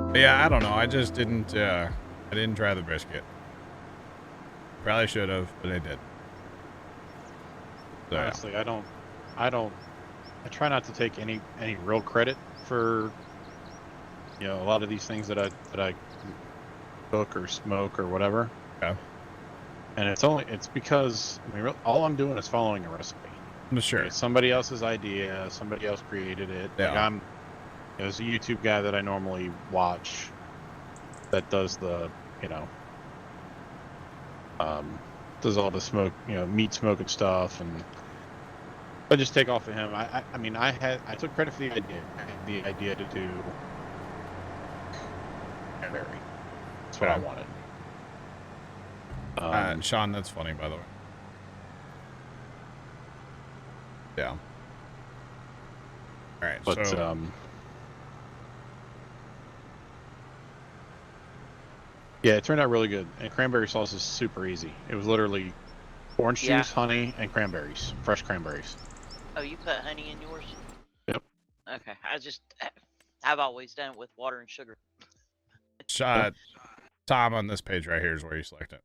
But yeah, I don't know. I just didn't. I didn't try the brisket. Probably should have, but I did. So, Honestly, I try not to take any real credit for, you know, a lot of these things that I cook or smoke or whatever. yeah. And it's because, I mean, all I'm doing is following a recipe. Sure. It's somebody else's idea. Somebody else created it. Yeah. Like there's a YouTube guy that I normally watch that does the, you know, does all the smoke, you know, meat smoking stuff, and I just take off of him. I mean, I took credit for the idea. I had the idea to do cranberry. That's what I wanted. Sean, that's funny, by the way. Yeah. All right, but so yeah, it turned out really good. And cranberry sauce is super easy. It was literally orange juice, honey, and cranberries, fresh cranberries. Oh, you put honey in yours? Yep. Okay, I've always done it with water and sugar. Shot Tom on this page right here is where you select it.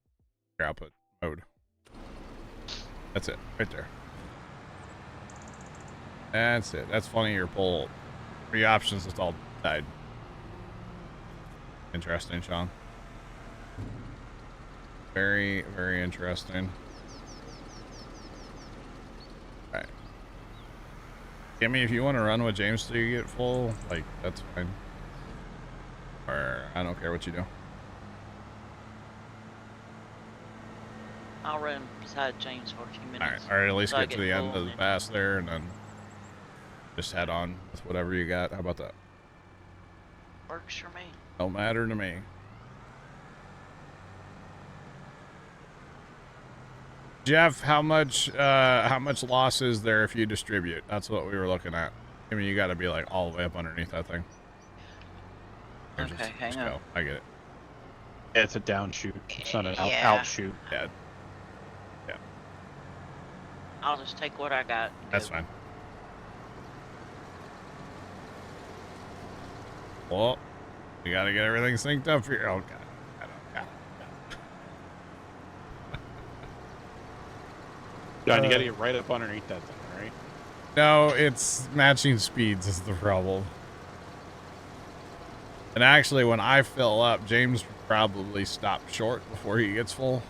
Your output mode. That's it, right there. That's it. That's funny. Your poll, three options, it's all died. Interesting, Sean. Very, very interesting. All right. Kimmy, if you want to run with James till you get full, like, that's fine. Or I don't care what you do. I'll run beside James for a few minutes. All right, at least get to the end of the pass there, and then just head on with whatever you got. How about that? Works for me. Don't matter to me. Jeff, how much loss is there if you distribute? That's what we were looking at. I mean, you got to be like all the way up underneath that thing. Here, okay, hang on. Go. I get it. Yeah, it's a downshoot. It's not an outshoot. Yeah. Yeah. I'll just take what I got. That's fine. Well, we got to get everything synced up here. Oh, God. John, you got to get right up underneath that thing, right? No, it's matching speeds is the problem. And actually, when I fill up, James probably stop short before he gets full.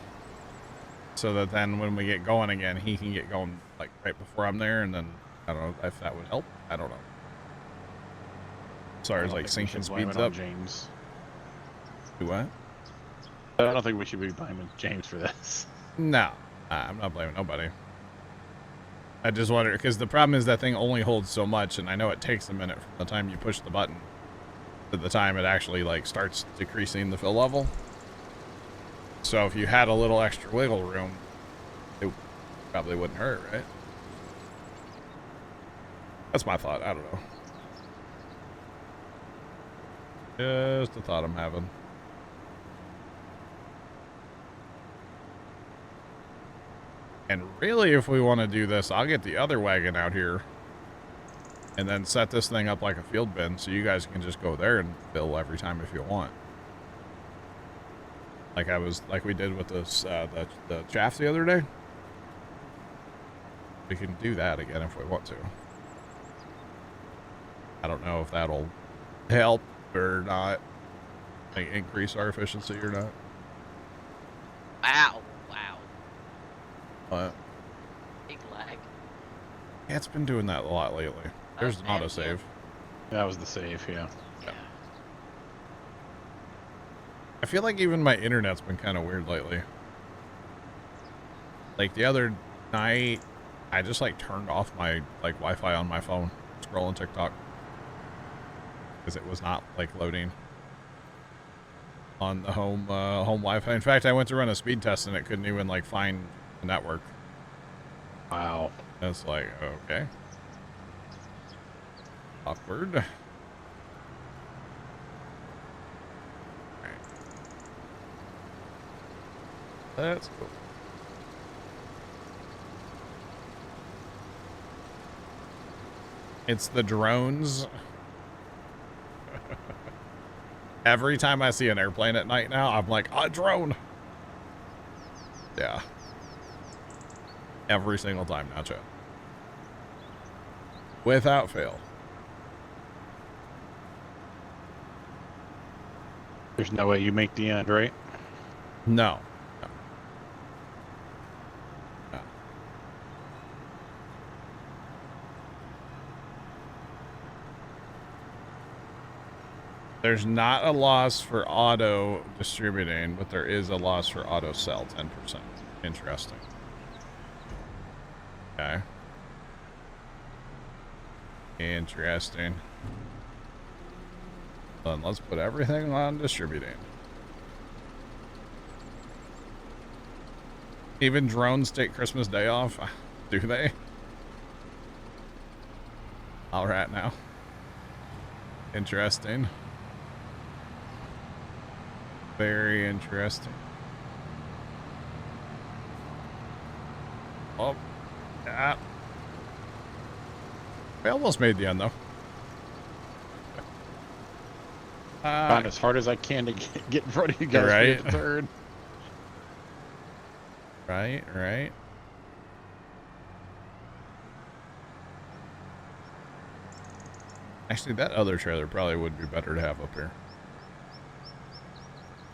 So that then when we get going again, he can get going like right before I'm there. And then I don't know if that would help. I don't know. Sorry, it's like syncing speeds up. James. Do what? I don't think we should be blaming James for this. No, I'm not blaming nobody. I just wonder, because the problem is that thing only holds so much, and I know it takes a minute from the time you push the button to the time it actually like starts decreasing the fill level. So if you had a little extra wiggle room, it probably wouldn't hurt, right? That's my thought. I don't know. Just a thought I'm having. And really, if we want to do this, I'll get the other wagon out here and then set this thing up like a field bin so you guys can just go there and fill every time if you want. Like we did with this, the chaff the other day. We can do that again if we want to. I don't know if that'll help or not, like increase our efficiency or not. Wow. Wow. But big lag. Yeah, it's been doing that a lot lately. There's an autosave. That was the save, yeah. I feel like even my internet's been kind of weird lately. Like the other night, I just like turned off my like Wi-Fi on my phone, scrolling TikTok, because it was not like loading on the home Wi-Fi. In fact, I went to run a speed test and it couldn't even like find the network. Wow. It's like, okay. Awkward. That's cool. It's the drones. Every time I see an airplane at night now, I'm like, a drone. Yeah. Every single time now, Chad. Without fail. There's no way you make the end, right? No. No. No. There's not a loss for auto distributing, but there is a loss for auto sell, 10%. Interesting. Okay. Interesting. Then let's put everything on distributing. Even drones take Christmas Day off? Do they? All right now. Interesting. Very interesting. Oh, yeah. We almost made the end, though. Trying as hard as I can to get in front of you guys. Right. For the third. Right, right. Actually, that other trailer probably would be better to have up here.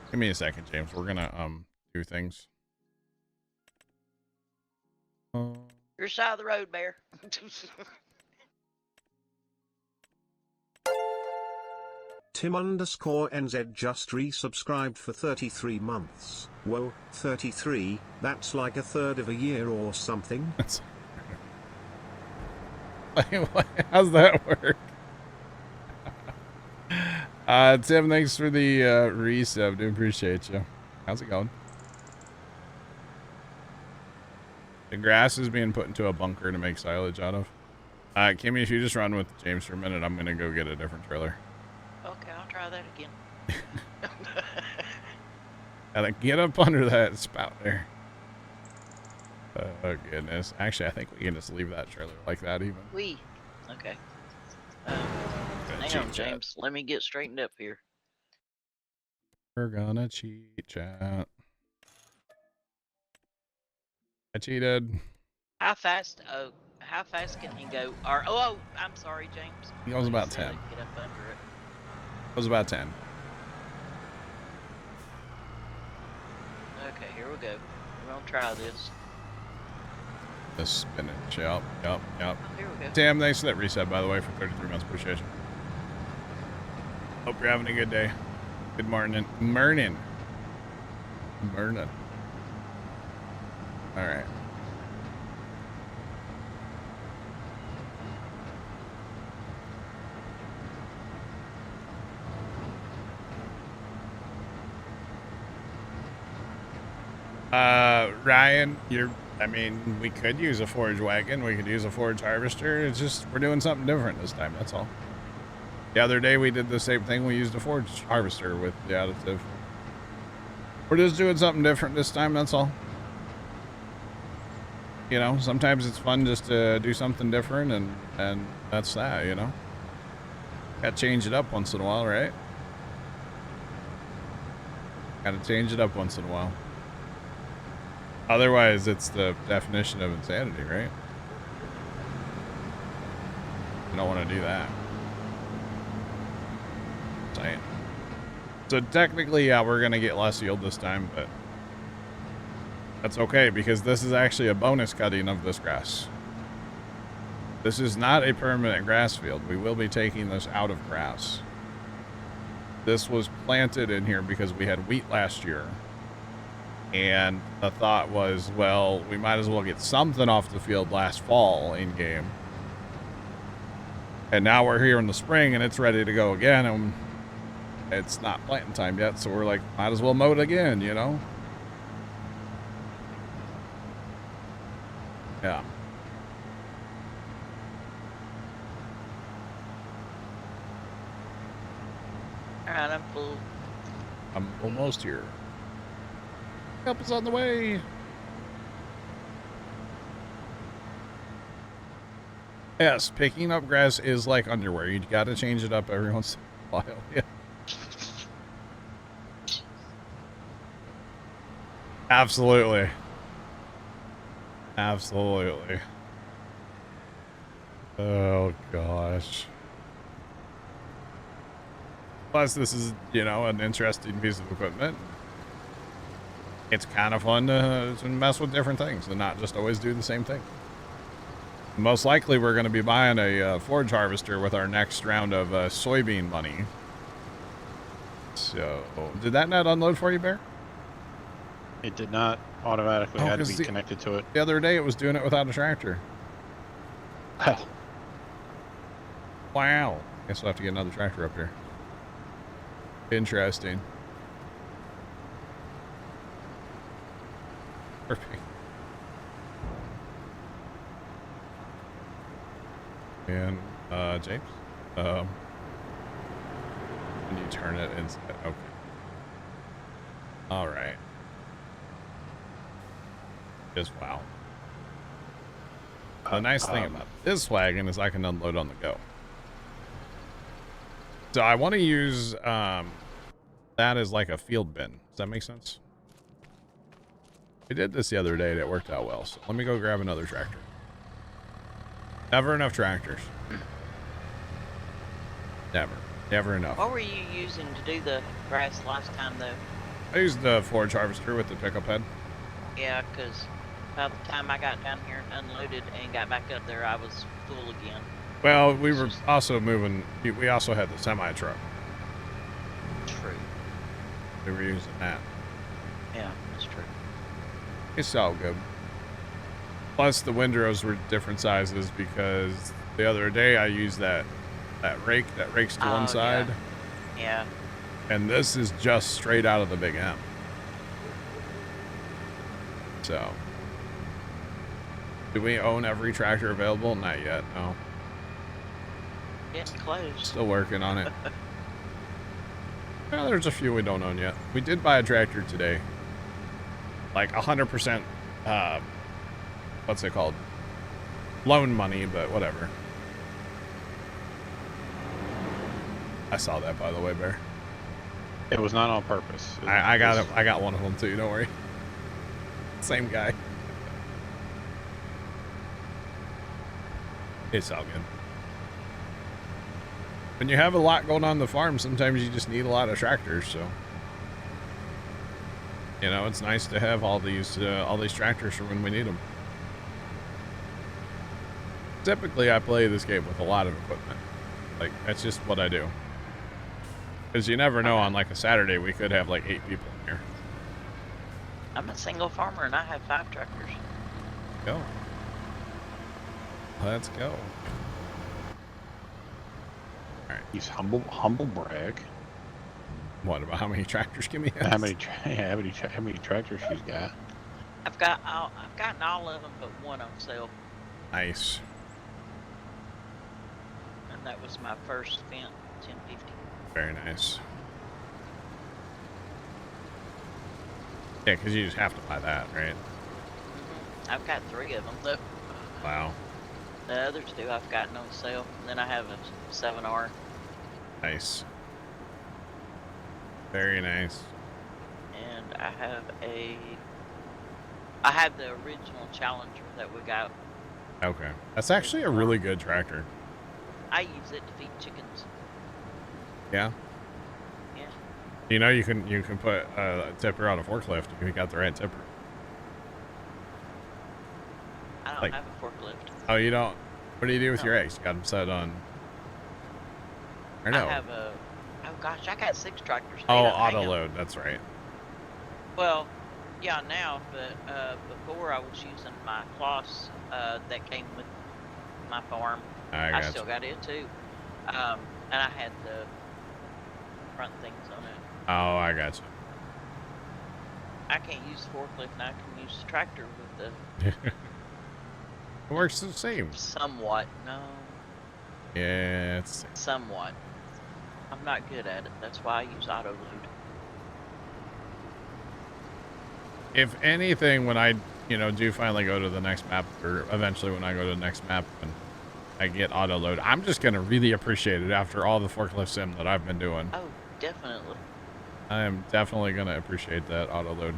Give me a second, James. We're gonna do things. Your side of the road, Bear. Tim_NZ just resubscribed for 33 months. Whoa, 33, that's like a third of a year or something. How's that work? Tim, thanks for the resub. Do appreciate you. How's it going? The grass is being put into a bunker to make silage out of. Kimmy, if you just run with James for a minute, I'm gonna go get a different trailer. Okay, I'll try that again. Gotta get up under that spout there. Oh goodness. Actually, I think we can just leave that trailer like that even. Okay. Hang on, James. Let me get straightened up here. We're gonna cheat chat. I cheated. How fast? Oh, how fast can he go? Or I'm sorry, James. He goes about 10. Get up under it. Goes about 10. Okay, here we go. We're gonna try this. The spinach. Yep. Oh, here we go. Tim, thanks for that reset, by the way, for 33 months. Appreciate you. Hope you're having a good day. Good morning. Morning. All right. Ryan, I mean, we could use a forage wagon. We could use a forage harvester. It's just, we're doing something different this time. That's all. The other day we did the same thing. We used a forage harvester with the additive. We're just doing something different this time. That's all. You know, sometimes it's fun just to do something different, and that's that, you know. Gotta change it up once in a while, right? Gotta change it up once in a while. Otherwise, it's the definition of insanity, right? You don't want to do that. Saying. So technically, yeah, we're gonna get less yield this time, but that's okay because this is actually a bonus cutting of this grass. This is not a permanent grass field. We will be taking this out of grass. This was planted in here because we had wheat last year. And the thought was, well, we might as well get something off the field last fall in game. And now we're here in the spring and it's ready to go again. And it's not planting time yet. So we're like, might as well mow it again, you know? Yeah. All right, I'm full. I'm almost here. Help is on the way. Yes, picking up grass is like underwear. You gotta change it up every once in a while. Yeah. Absolutely. Absolutely. Oh, gosh. Plus, this is, you know, an interesting piece of equipment. It's kind of fun to mess with different things and not just always do the same thing. Most likely, we're going to be buying a forage harvester with our next round of soybean money. So, did that not unload for you, Bear? It did not automatically. Had to be connected to it. The other day, it was doing it without a tractor. Well, Wow. Guess we'll have to get another tractor up here. Interesting. Perfect. And, James? Can you turn it inside? Okay. All right. Just wow. The nice thing about this wagon is I can unload on the go. So I want to use that as like a field bin. Does that make sense? We did this the other day and it worked out well. So let me go grab another tractor. Never enough tractors. Never. Never enough. What were you using to do the grass last time, though? I used the forage harvester with the pickup head. Yeah, because by the time I got down here and unloaded and got back up there, I was full again. Well, we were also moving. We also had the semi truck. True. We were using that. Yeah, that's true. It's all good. Plus, the windrows were different sizes because the other day I used that rake that rakes to one side. Yeah. And this is just straight out of the Big M. So, do we own every tractor available? Not yet, no. Getting close. Still working on it. Well, there's a few we don't own yet. We did buy a tractor today. Like 100%, what's it called? Loan money, but whatever. I saw that, by the way, Bear. it was not on purpose. I got it. I got one of them too. Don't worry. Same guy. It's all good. When you have a lot going on the farm, sometimes you just need a lot of tractors. So, you know, it's nice to have all these tractors for when we need them. Typically, I play this game with a lot of equipment. Like, that's just what I do. Because you never know, on like a Saturday, we could have like 8 people in here. I'm a single farmer and I have 5 tractors. Go. Let's go. Alright. He's humble brag. What about how many tractors can we have? How many tractors she's got? I've gotten all of them but one on sale, Nice. and that was my first spent $10.50. Very nice. Yeah, because you just have to buy that, right? I've got 3 of them though. Wow. The other 2 I've gotten on sale. And then I have a 7R. Nice. Very nice. And I have the original Challenger that we got. Okay. That's actually a really good tractor. I use it to feed chickens. Yeah? Yeah. You know, you can put a tipper on a forklift if you got the right tipper. I don't Like- have a forklift. Oh, you don't? What do you do with No. your eggs? Got them set on... Or no? I have a... Oh gosh, I got 6 tractors. Oh, They don't hang auto 'em. load. That's right. Well, yeah, now, but before I was using my cloths that came with my farm. I I got still you. got it too. And I had the front things on it. Oh, I got you. I can't use the forklift now. I can use the tractor with the It works the same. somewhat. No, Yeah, it's... somewhat. I'm not good at it. That's why I use auto load. If anything, when I, do finally go to the next map, or eventually when I go to the next map and I get auto load, I'm just going to really appreciate it after all the forklift sim that I've been doing. Oh, definitely. I am definitely going to appreciate that auto load.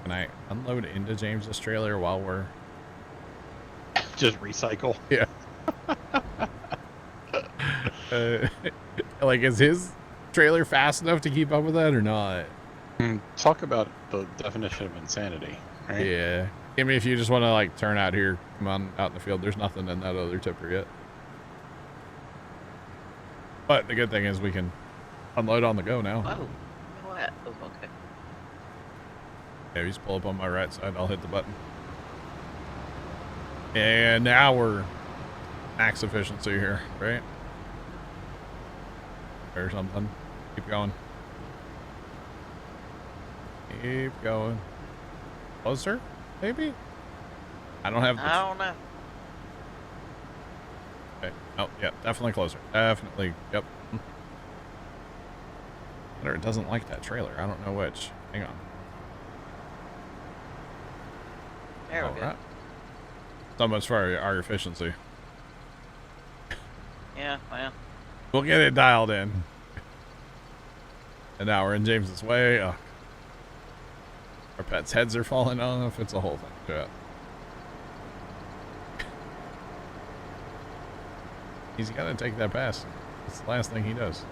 Can I unload into James's trailer while we're... Just recycle. Yeah. Like, is his trailer fast enough to keep up with that or not? Talk about the definition of insanity, right? Yeah. I mean, if you just want to, like, turn out here, come on out in the field, there's nothing in that other tipper yet. But the good thing is we can unload on the go now. Oh, what? Oh, okay. Yeah, you just pull up on my right side, I'll hit the button. And now we're max efficiency here, right? Or something. Keep going. Keep going. Closer? Maybe? I don't have the... I don't know. Okay. Oh, yeah, definitely closer. Definitely. Yep. Or it doesn't like that trailer. I don't know which. Hang on. There we go. Right. So much for our efficiency. Yeah, well. We'll get it dialed in. And now we're in James's way. Oh. Our pets' heads are falling off. It's a whole thing. Yeah. He's got to take that pass. It's the last thing he does.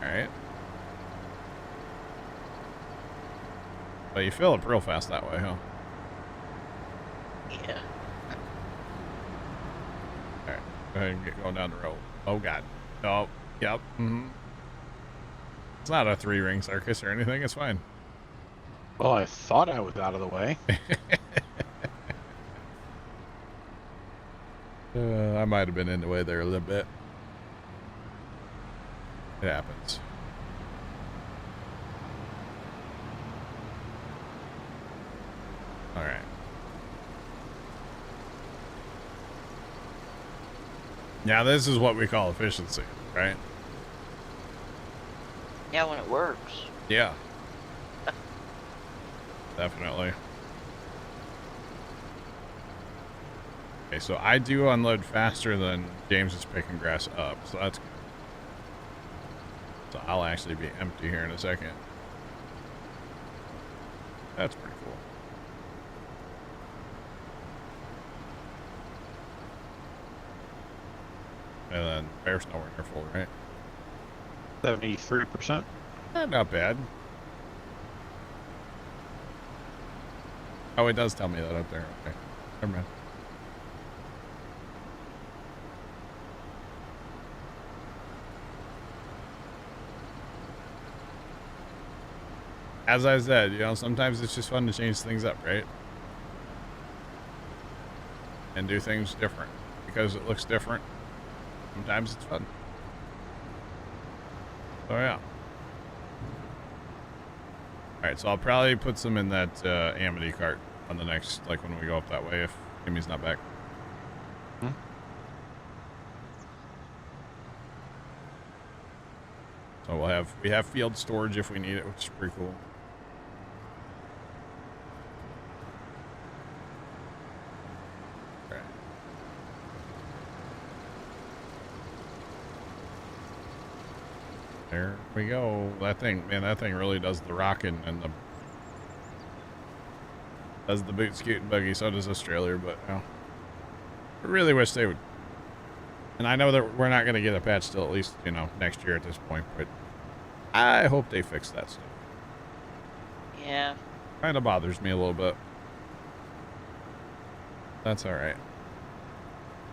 Alright. But you fill up real fast that way, huh? Yeah. Alright. Go ahead and get going down the road. Oh, God. Oh, yep. Mm-hmm. It's not a 3-ring circus or anything. It's fine. Well, I thought I was out of the way. I might have been in the way there a little bit. It happens. All right. Now this is what we call efficiency, right? Yeah, when it works. Yeah. Definitely. Okay, so I do unload faster than James is picking grass up, so that's good. So I'll actually be empty here in a second. That's pretty cool. And then Bear's nowhere near full, right? 73%. Not bad. Oh, it does tell me that up there. Okay. Never mind. As I said, you know, sometimes it's just fun to change things up, right? And do things different. Because it looks different. Sometimes it's fun. So, yeah. Alright, so I'll probably put some in that Amity cart on the next, like when we go up that way if Jimmy's not back. So we have field storage if we need it, which is pretty cool. Alright. There we go. That thing, man, that thing really does the rocking and does the boot scoot and buggy. So does this trailer, but you know, I really wish they would. And I know that we're not going to get a patch till at least, you know, next year at this point, but I hope they fix that stuff. Yeah. Kind of bothers me a little bit. That's all right.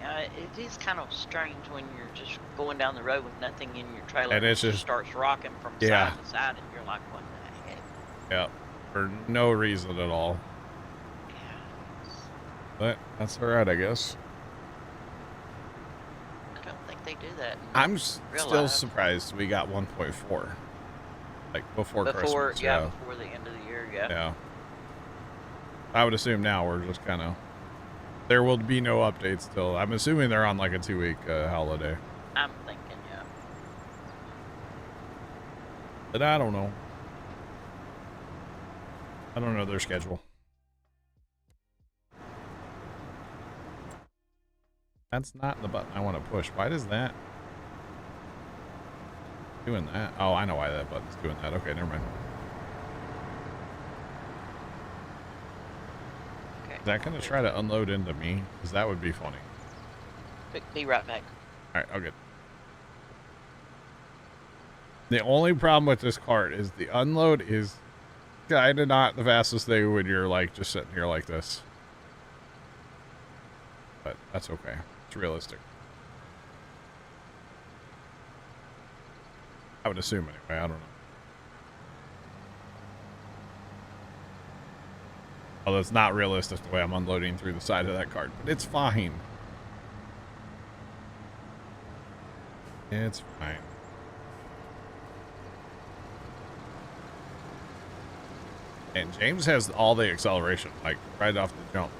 Yeah, it is kind of strange when you're just going down the road with nothing in your trailer And it's it just starts rocking from side to side, and you're like, what the heck? Yeah, for no reason at all. Yeah. But that's all right, I guess. I don't think they do that. I'm real still life. surprised we got 1.4. Like before Christmas. Yeah, before the end of the year, yeah. Yeah. I would assume now we're just kind of... There will be no updates till... I'm assuming they're on like a 2-week holiday. I'm thinking, yeah. But I don't know. I don't know their schedule. That's not the button I want to push. Why does that... Doing that? Oh, I know why that button's doing that. Okay, never mind. Is that going to try to unload into me? Because that would be funny. Be right back. All right, I'll get. The only problem with this cart is the unload is kind of not the fastest thing when you're like just sitting here like this. But that's okay. It's realistic. I would assume anyway. I don't know. Although it's not realistic the way I'm unloading through the side of that cart, but it's fine. It's fine. And James has all the acceleration, like right off the jump.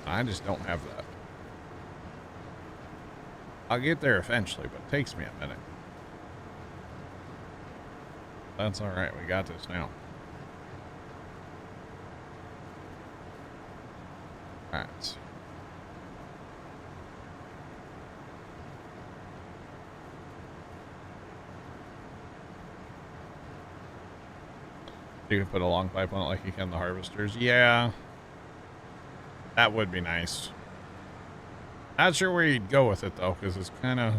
I just don't have that. I'll get there eventually, but it takes me a minute. That's all right. We got this now. All right. You can put a long pipe on it like you can the harvesters. Yeah. That would be nice. Not sure where you'd go with it, though, because it's kind of...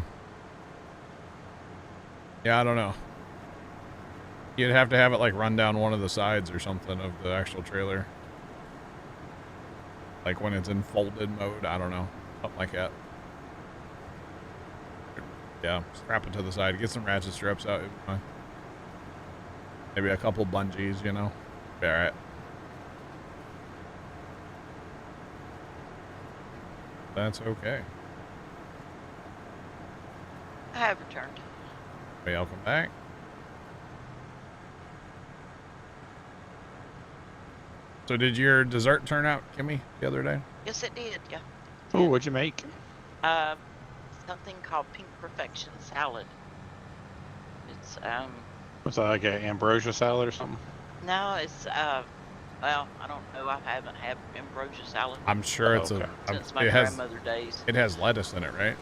Yeah, I don't know. You'd have to have it, like, run down one of the sides or something of the actual trailer. Like, when it's in folded mode. I don't know. Something like that. Yeah, strap it to the side. Get some ratchet straps out. It'd be fine. Maybe a couple bungees, you know. Be all right. That's okay. I have returned. Welcome back. So did your dessert turn out, Kimmy, the other day? Yes, it did. Yeah. Oh, what'd you make? Something called Pink Perfection salad. It's Was that like an ambrosia salad or something? no, it's well, I don't know. I haven't had ambrosia salad I'm sure it's okay. since my it has grandmother days. it has lettuce in it, right?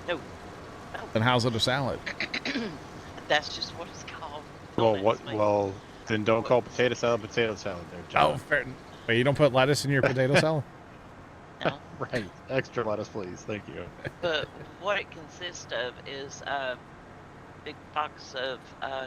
No. Then how's it a salad? That's just what it's called. Well, Don't what? ask me. Well, then don't call potato salad there, John. Oh, fair. Wait, you don't put lettuce in your potato salad? No. Right. Extra lettuce, please. Thank you. But what it consists of is a big box of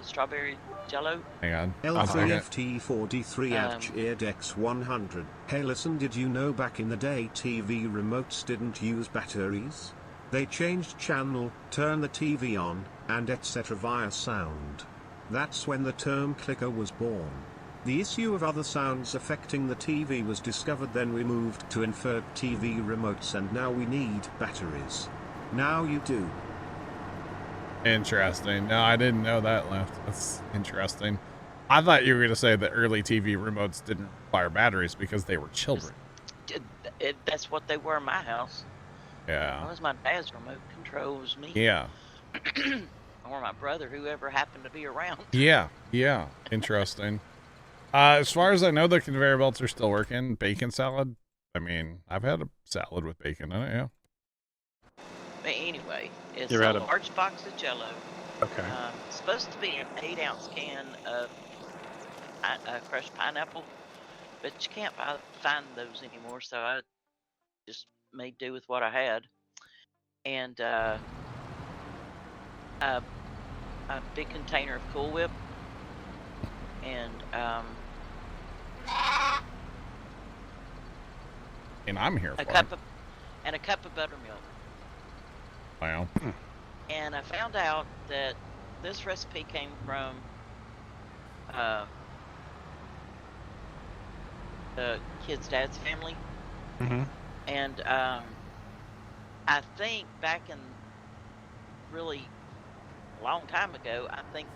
strawberry jello. Hang on. L3FT43 Eardex 100. Hey listen, did you know back in the day TV remotes didn't use batteries? They changed channel, turn the TV on, and etc. via sound. That's when the term clicker was born. The issue of other sounds affecting the TV was discovered, then we moved to inferred TV remotes, and now we need batteries. Now you do. Interesting. No, I didn't know that left. That's interesting. I thought you were going to say that early TV remotes didn't require batteries because they were children. That's what they were in my house. Yeah. That was my dad's remote control. It was me. Yeah. Or my brother, whoever happened to be around. Yeah. Yeah. Interesting. As far as I know, the conveyor belts are still working. Bacon salad. I mean, I've had a salad with bacon in it, yeah. But anyway, it's You a had a- large box of jello. Okay. It's supposed to be an 8-ounce can of crushed pineapple, but you can't find those anymore, so I just made do with what I had. And a big container of Cool Whip, and And I'm here for a cup of buttermilk. Wow. And I found out that this recipe came from the kid's dad's family. Mm-hmm. And I think back in really a long time ago, I think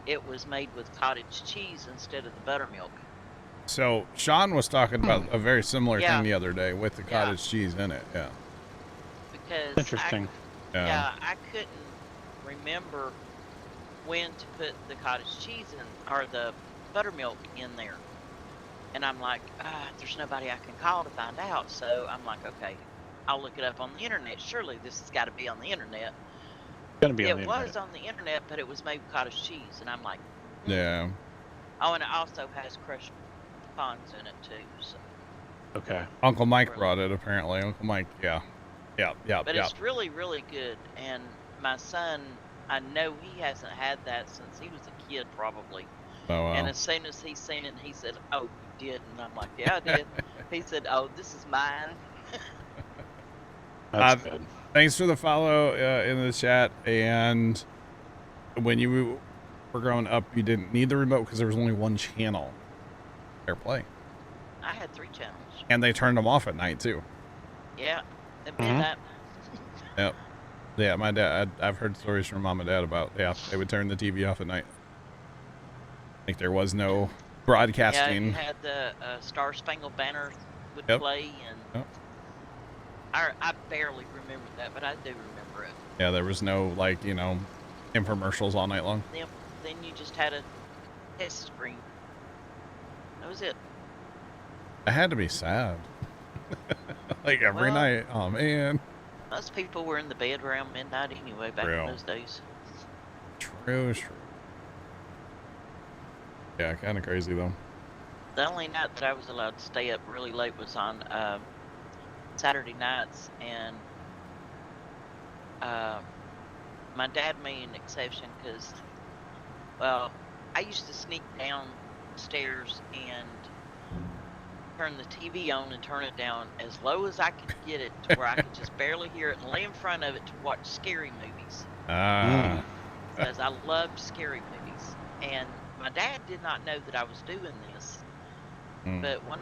it was made with cottage cheese instead of the buttermilk. So Sean was talking about a very similar Yeah. thing the other day with the Yeah. cottage cheese in it. Yeah. Because Interesting. I couldn't remember when to put the cottage cheese in or the buttermilk in there. And I'm like, there's nobody I can call to find out. So I'm like, okay, I'll look it up on the internet. Surely this has got to be on the internet. It's gonna be on the It was internet. on the internet, but it was made with cottage cheese. And I'm like, Yeah. oh, and it also has crushed tampons in it too. So. Okay. Uncle Mike Really. brought it, apparently. Uncle Mike, yeah. But it's really, really good. And my son, I know he hasn't had that since he was a kid, probably. Oh, wow. And as soon as he seen it, he said, "Oh, you did?" And I'm like, "Yeah, I did." He said, "Oh, this is mine." That's good. Thanks for the follow in the chat. And when you were growing up, you didn't need the remote because there was only one channel. AirPlay. I had 3 channels. And they turned them off at night, too. Yeah, at midnight. Yep. Yeah, my dad, I've heard stories from mom and dad about, yeah, they would turn the TV off at night. Like there was no broadcasting. Yeah, you had the Star Spangled Banner would Yep. play, and Yep. I barely remember that, but I do remember it. Yeah, there was no, like, you know, infomercials all night long. Then you just had a test screen. That was it. It had to be sad. Like every Well, night. Oh, man. Most people were in the bed around midnight anyway back Real. in those days. True. Yeah, kind of crazy, though. The only night that I was allowed to stay up really late was on Saturday nights, and my dad made an exception because, well, I used to sneak downstairs and turn the TV on and turn it down as low as I could get it to where I could just barely hear it and lay in front of it to watch scary movies. Because I loved scary movies. And my dad did not know that I was doing this. But one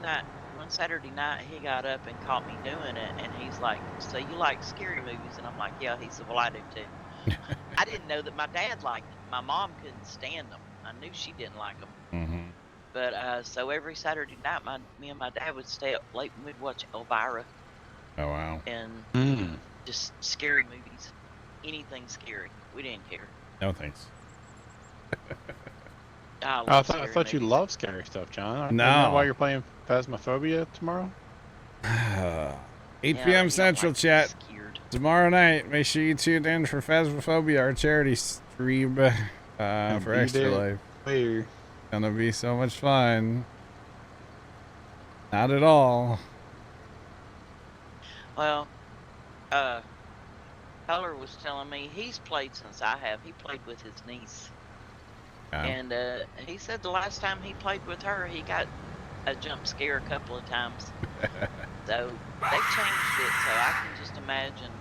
Saturday night, he got up and caught me doing it, and he's like, "So you like scary movies?" And I'm like, "Yeah." He said, "Well, I do too." I didn't know that my dad liked them. My mom couldn't stand them. I knew she didn't like them. Mm-hmm. But so every Saturday night, me and my dad would stay up late and we'd watch Elvira Oh, wow. and just scary movies. Anything scary. We didn't care. No thanks. I thought you loved scary stuff, John. No. Isn't that why you're playing Phasmophobia tomorrow? 8 p.m. Central chat. Scared. Tomorrow night, make sure you tune in for Phasmophobia, our charity stream for Extra Life. Where? Gonna be so much fun. Not at all. Well, Color was telling me he's played since I have. He played with his niece. Yeah. And he said the last time he played with her, he got a jump scare a couple of times. So they changed it, so I can just imagine.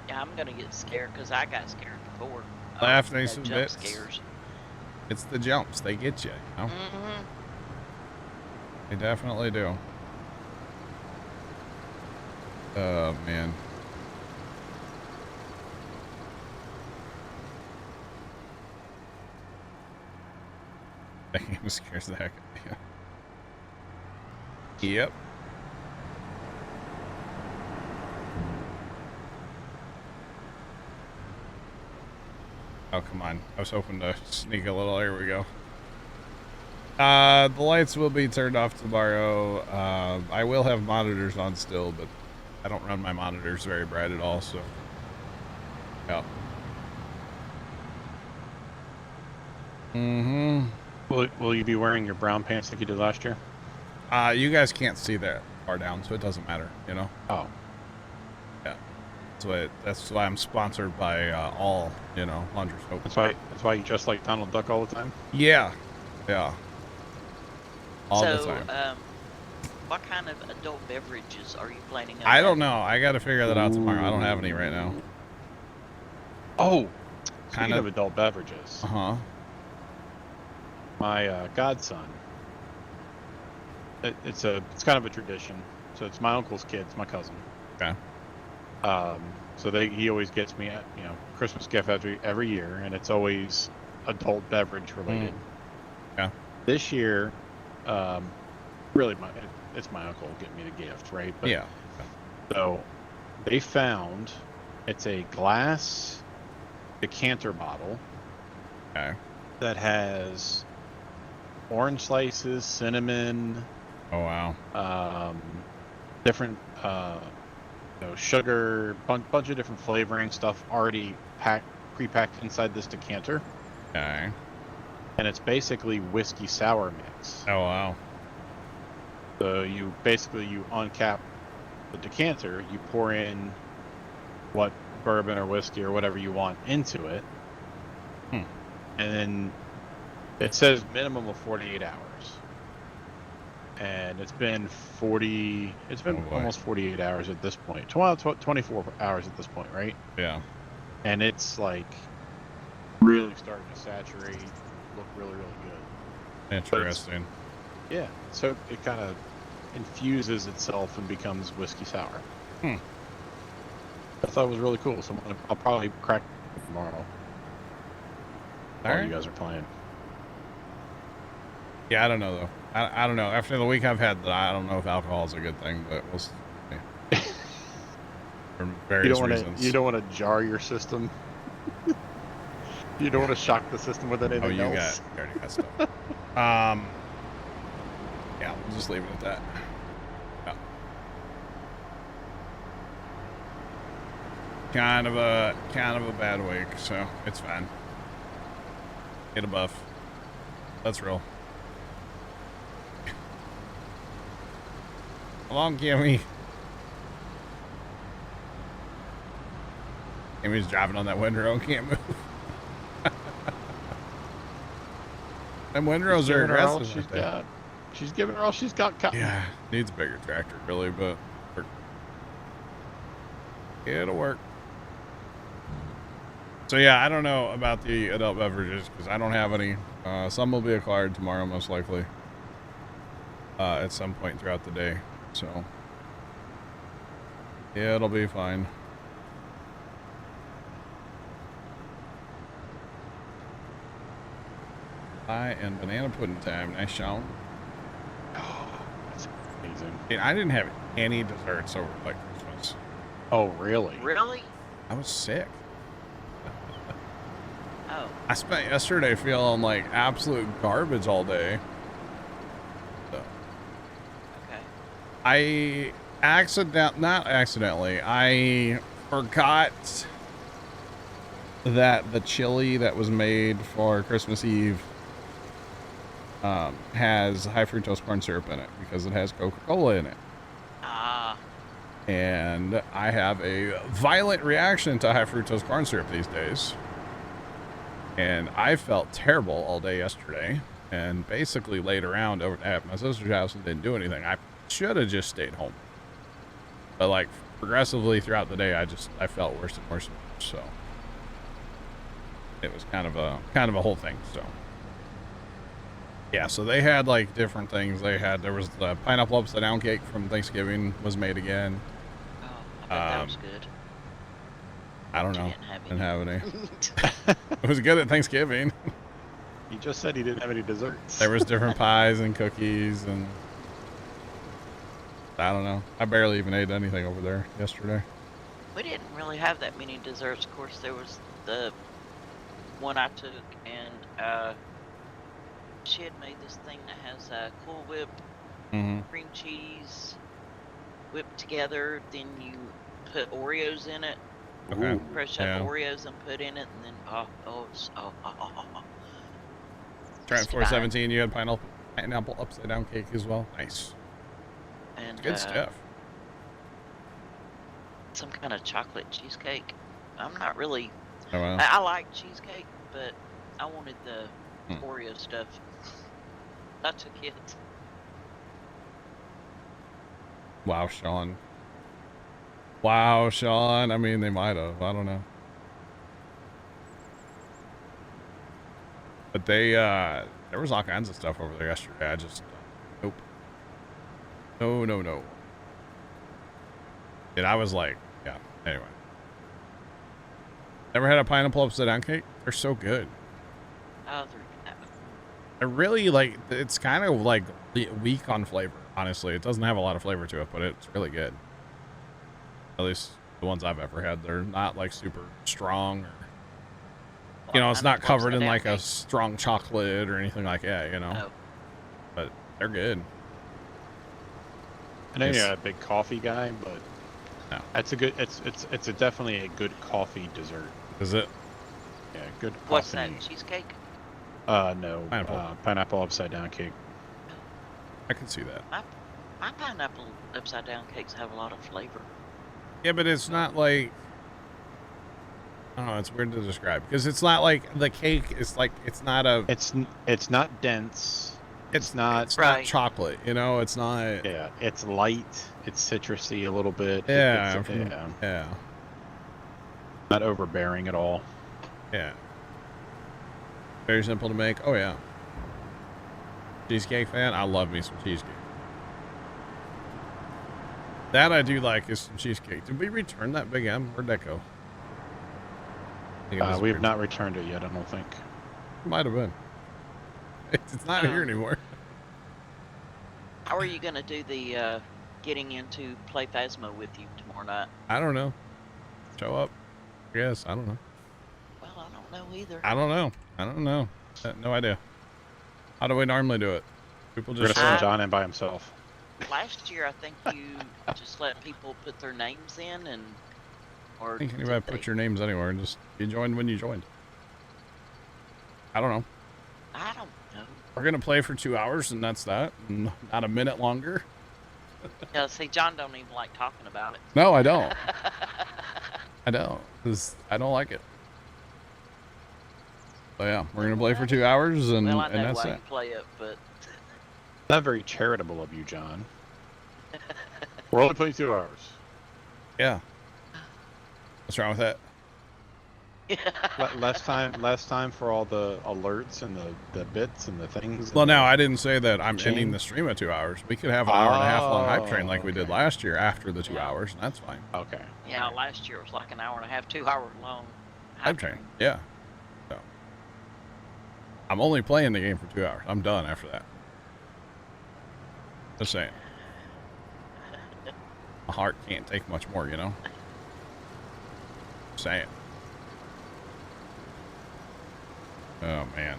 Yeah, I'm gonna get scared because I got scared before. Laugh No nice and jump bits. scares. It's the jumps. They get you, you know? Mm-hmm. They definitely do. Oh, man. That game scares the heck out of you. Yep. Oh, come on. I was hoping to sneak a little. Here we go. The lights will be turned off tomorrow. I will have monitors on still, but I don't run my monitors very bright at all, so. Yeah. Mm-hmm. Will you be wearing your brown pants like you did last year? You guys can't see that far down, so it doesn't matter, you know? Oh. Yeah. That's why I'm sponsored by all, you know, laundry soap. That's why you dress like Donald Duck all the time? Yeah. Yeah. All the So, time. what kind of adult beverages are you planning on? I don't know. I got to figure that out tomorrow. I don't have any right now. Oh, Kind speaking of- of adult beverages, Uh-huh. my godson. It's kind of a tradition. So it's my uncle's kids, my cousin. Okay. So he always gets me a Christmas gift every year, and it's always adult beverage related. Yeah. This year, really it's my uncle getting me the gift, right? But, Yeah. So they found it's a glass decanter bottle Okay. that has orange slices, cinnamon, Oh, wow. different sugar, bunch of different flavoring stuff already pre-packed inside this decanter. Okay. and it's basically whiskey sour mix. Oh wow. So you uncap the decanter, you pour in what bourbon or whiskey or whatever you want into it, and then it says minimum of 48 hours. And it's been almost 48 hours at this point. 24 hours at this point, right? Yeah. And it's like really starting to saturate, look really, really good. Interesting. Yeah, so it kind of infuses itself and becomes whiskey sour. I thought it was really cool, so I'll probably crack it tomorrow. While you guys are playing. Yeah, I don't know though. I don't know. After the week I've had, I don't know if alcohol is a good thing, but we'll see. For various reasons. You don't want to jar your system. You don't want to shock the system with anything you else. You already got stuff. Yeah, we'll just leave it at that. Yeah. Kind of a bad week, so it's fine. Get a buff. Let's roll. Along, Kimmy. Kimmy's driving on that windrow and can't move. Them windrows are aggressive. She's giving her all she's got. Yeah, needs a bigger tractor, really, but it'll work. So yeah, I don't know about the adult beverages because I don't have any. Some will be acquired tomorrow, most likely. At some point throughout the day. So yeah, it'll be fine. Pie and banana pudding time. Nice, Sean. Oh, that's amazing. I didn't have any desserts over like Christmas. Oh, really? Really? I was sick. Oh. I spent yesterday feeling like absolute garbage all day. So. Okay. I I forgot that the chili that was made for Christmas Eve has high fructose corn syrup in it because it has Coca-Cola in it. Ah. And I have a violent reaction to high fructose corn syrup these days. And I felt terrible all day yesterday and basically laid around over at my sister's house and didn't do anything. I should have just stayed home. But like progressively throughout the day, I felt worse and worse and worse. So it was kind of a whole thing. So yeah, so they had like different things. There was the pineapple upside down cake from Thanksgiving was made again. Oh, I bet that was good. I don't know. Didn't have any. It was good at Thanksgiving. He just said he didn't have any desserts. There was different pies and cookies and I don't know. I barely even ate anything over there yesterday. We didn't really have that many desserts. Of course, there was the one I took, and she had made this thing that has Cool Whip, cream cheese, whipped together. Then you put Oreos in it. Okay. Crush up Oreos and put in it, and then Trent 417, you had pineapple upside down cake as well. Nice. And good stuff. Some kind of chocolate cheesecake. I'm not really. Oh, wow. I like cheesecake, but I wanted the Oreo stuff. I took it. Wow, Sean. Wow, Sean. I mean, they might have. I don't know. But there was all kinds of stuff over there yesterday. I just, nope. No. And I was like, yeah, anyway. Never had a pineapple upside down cake? They're so good. Oh, they're really like, it's kind of like weak on flavor, honestly. It doesn't have a lot of flavor to it, but it's really good. At least the ones I've ever had. They're not like super strong or, you know, it's not covered in like a strong chocolate or anything like that, you know. No. But they're good. I know you're a big coffee guy, but no. It's definitely a good coffee dessert. Is it? Yeah, good coffee. What's that? Cheesecake? No. Pineapple. Pineapple upside down cake. I can see that. My pineapple upside down cakes have a lot of flavor. Yeah, but it's not like, I don't know, it's weird to describe because it's not like the cake is like, it's not a, It's not dense. It's not Right. chocolate, you know, it's not. Yeah, it's light. It's citrusy a little bit. Yeah, Yeah. Not overbearing at all. Yeah. Very simple to make. Oh yeah. Cheesecake fan? I love me some cheesecake. That I do like is some cheesecake. Did we return that Big M? Where'd that go? I think it We have disappeared. not returned it yet, I don't think. Might have been. It's not here anymore. How are you gonna do the getting into Play Phasma with you tomorrow night? I don't know. Show up. Yes, I don't know. Well, I don't know either. I don't know. No idea. How do we normally do it? People We're just gonna show send up. John in by himself. Last year, I think you just let people put their names in, and or I think did anybody they- put your names anywhere and just you joined when you joined. I don't know. I don't know. We're gonna play for 2 hours and that's that. Not a minute longer. Yeah, see, John don't even like talking about it. No, I don't. I don't. 'Cause I don't like it. So yeah, we're gonna play for 2 hours and, Well, I know that's why it. you play it, but Not very charitable of you, John. We're only playing 2 hours. Yeah. What's wrong with that? Less time for all the alerts and the bits and the things. Well, and now the- I didn't say that I'm ending Chain. the stream at 2 hours. We could have an hour and a half long hype train like we did okay. last year after the 2 hours, and that's fine. Okay. yeah, last year it was like an hour and a half, 2 hour long. Hype train, yeah. So I'm only playing the game for 2 hours. I'm done after that. Just saying. My heart can't take much more, you know? Just saying. Oh, man.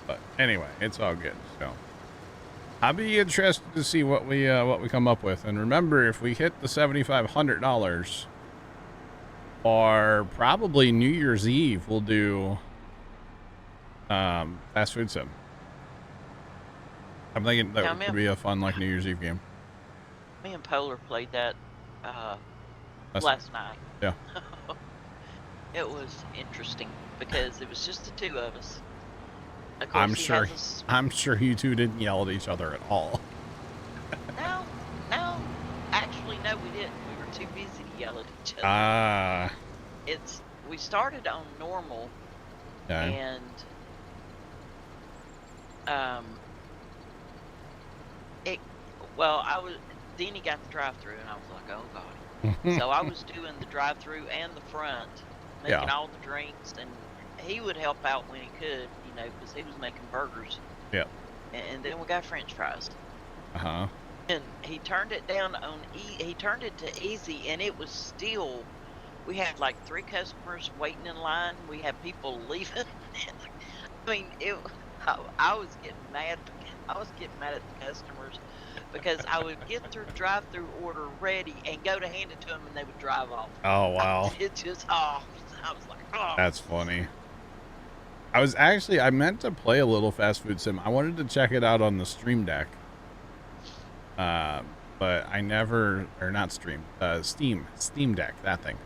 But anyway, it's all good, so. I'll be interested to see what we come up with. And remember, if we hit the $7,500, or probably New Year's Eve, we'll do fast food sim. I'm thinking that Yeah, could be a fun like New Year's Eve game. Me and Polar played that Last last night. Yeah. It was interesting because it was just the two of us. Of course, I'm he sure. has us- I'm sure you two didn't yell at each other at all. No. Actually, no, we didn't. We were too busy to yell at each other. Ah. We started on normal, Yeah. and then he got the drive-through, and I was like, oh god. So I was doing the drive-through and the front, making Yeah. all the drinks, and he would help out when he could, because he was making burgers. Yeah. And then we got French fries. Uh-huh. And he turned it down on he turned it to easy, and it was still. We had like 3 customers waiting in line. We had people leaving. I mean, I was getting mad. I was getting mad at the customers because I would get their drive-through order ready and go to hand it to them, and they would drive off. Oh, wow. It just I was like, oh. That's funny. I meant to play a little fast food sim. I wanted to check it out on the Stream Deck. But I never, or not Stream Deck, that thing.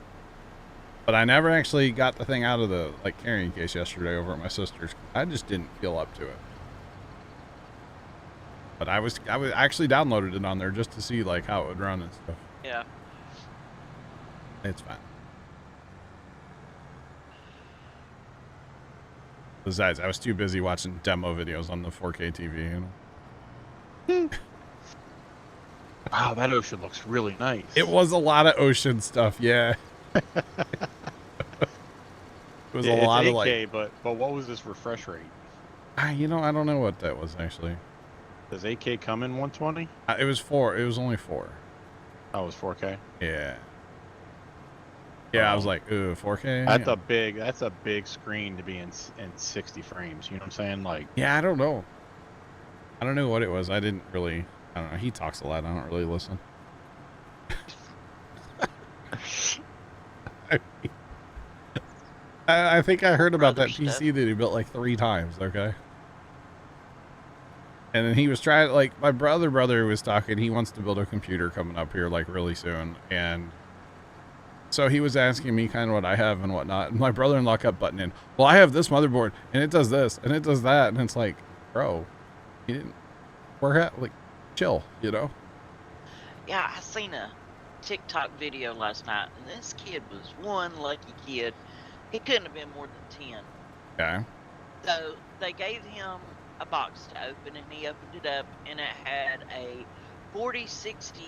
But I never actually got the thing out of the carrying case yesterday over at my sister's. I just didn't feel up to it. But I was actually downloaded it on there just to see how it would run and stuff. Yeah. It's fine. Besides, I was too busy watching demo videos on the 4K TV, Wow, that ocean looks really nice. It was a lot of ocean stuff, yeah. It was Yeah, a lot it's of 8K, but what was this refresh rate? I don't know what that was actually. Does 8K come in 120? It was 4. It was only 4. Oh, it was 4K. Yeah. Yeah, I was like, ooh, 4K. That's a big screen to be in 60 frames. You know what I'm saying? Yeah, I don't know. I don't know what it was. I don't know. He talks a lot. I don't really listen. I think I heard about other that stuff. PC that he built like 3 times. Okay. And then he was trying, like, my brother was talking. He wants to build a computer coming up here like really soon, and so he was asking me kind of what I have and whatnot. And my brother-in-law kept butting in. Well, I have this motherboard, and it does this, and it does that, and it's like, bro, you didn't. We're at like, chill, you know. Yeah, I seen a TikTok video last night, and this kid was one lucky kid. He couldn't have been more than 10. Okay. So they gave him a box to open, and he opened it up, and it had a 4060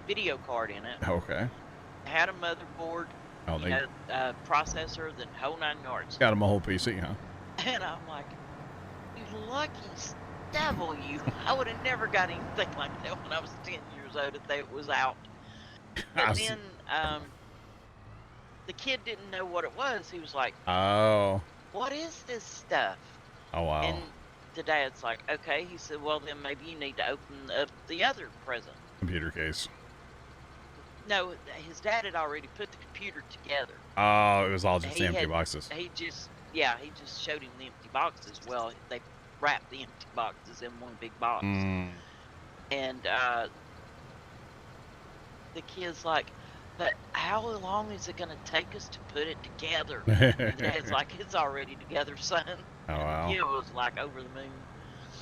video card in it. Okay. It had a motherboard, Oh, they processor, the whole 9 yards. got him a whole PC, huh? And I'm like, you lucky devil, you. I would have never got anything like that when I was 10 years old if that was out. But then the kid didn't know what it was. He was like, oh. what is this stuff? Oh, wow. And the dad's like, okay. He said, well, then maybe you need to open up the other present. Computer case. No, his dad had already put the computer together. Oh, it was all just empty boxes. He just showed him the empty boxes. Well, they wrapped the empty boxes in one big box. And the kid's like, but how long is it going to take us to put it together? And Dad's like, it's already together, son. Oh, wow. It was like over the moon.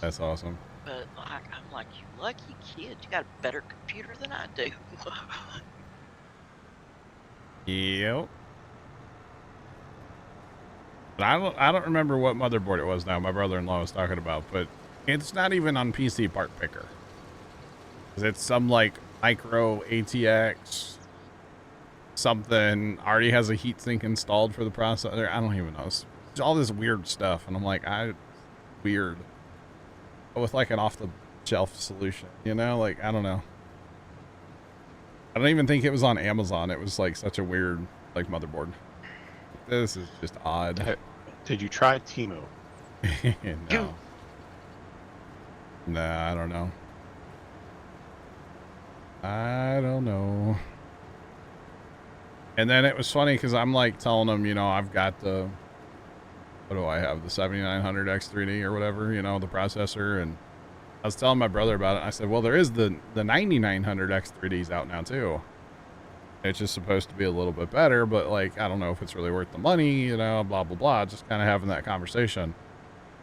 That's awesome. But like, I'm like, you lucky kid. You got a better computer than I do. Yep. But I don't remember what motherboard it was now. My brother-in-law was talking about, but it's not even on PC Part Picker. It's some like micro ATX something, already has a heatsink installed for the processor. I don't even know. It's all this weird stuff, and I'm like, weird. With like an off-the-shelf solution, you know? Like, I don't know. I don't even think it was on Amazon. It was like such a weird like motherboard. This is just odd. Did you try Timo? No. Nah, I don't know. I don't know. And then it was funny because I'm like telling them, you know, I've got the, what do I have? The 7900 X3D or whatever, you know, the processor. And I was telling my brother about it. I said, well, there is the 9900 X3Ds out now too. It's just supposed to be a little bit better, but like, I don't know if it's really worth the money, you know, blah, blah, blah. Just kind of having that conversation.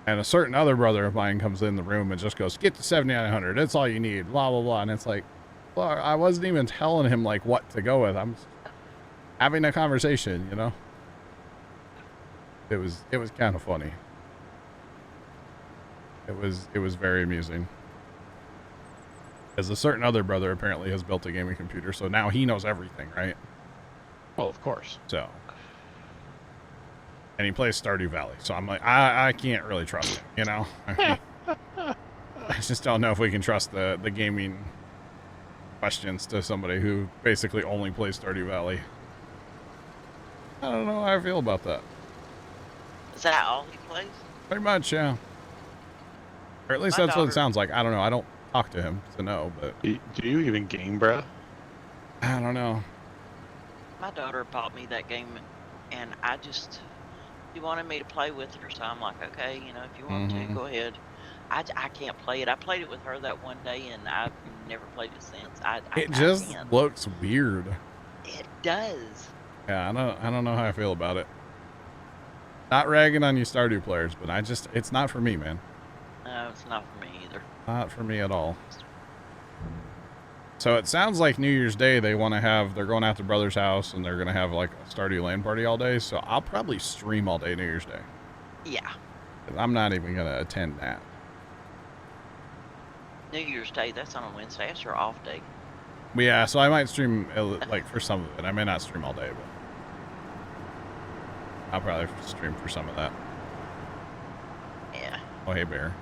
And a certain other brother of mine comes in the room and just goes, get the 7900. That's all you need, blah, blah, blah. And it's like, well, I wasn't even telling him like what to go with. I'm having a conversation, you know. It was kind of funny. It was very amusing. As a certain other brother apparently has built a gaming computer, so now he knows everything, right? Well, of course. So, and he plays Stardew Valley, so I'm like, I can't really trust him, you know. I just don't know if we can trust the gaming questions to somebody who basically only plays Stardew Valley. I don't know how I feel about that. Is that all he plays? Pretty much, yeah. Or at least My that's what it daughter- sounds like. I don't know. I don't talk to him to know, but Do you even game, bro? I don't know. My daughter bought me that game, and she wanted me to play with her, so I'm like, okay, you know, if you want to, go ahead. I can't play it. I played it with her that one day, and I've never played it since. It just can't. looks weird. It does. Yeah, I don't know how I feel about it. Not ragging on you Stardew players, but it's not for me, man. No, it's not for me either. Not for me at all. So it sounds like New Year's Day they're going out to brother's house and they're going to have like a Stardew LAN party all day. So I'll probably stream all day New Year's Day. Yeah. I'm not even going to attend that. New Year's Day, that's on a Wednesday. That's your off day. But yeah, so I might stream like for some of it. I may not stream all day, but I'll probably stream for some of that. Yeah. Oh, hey, Bear.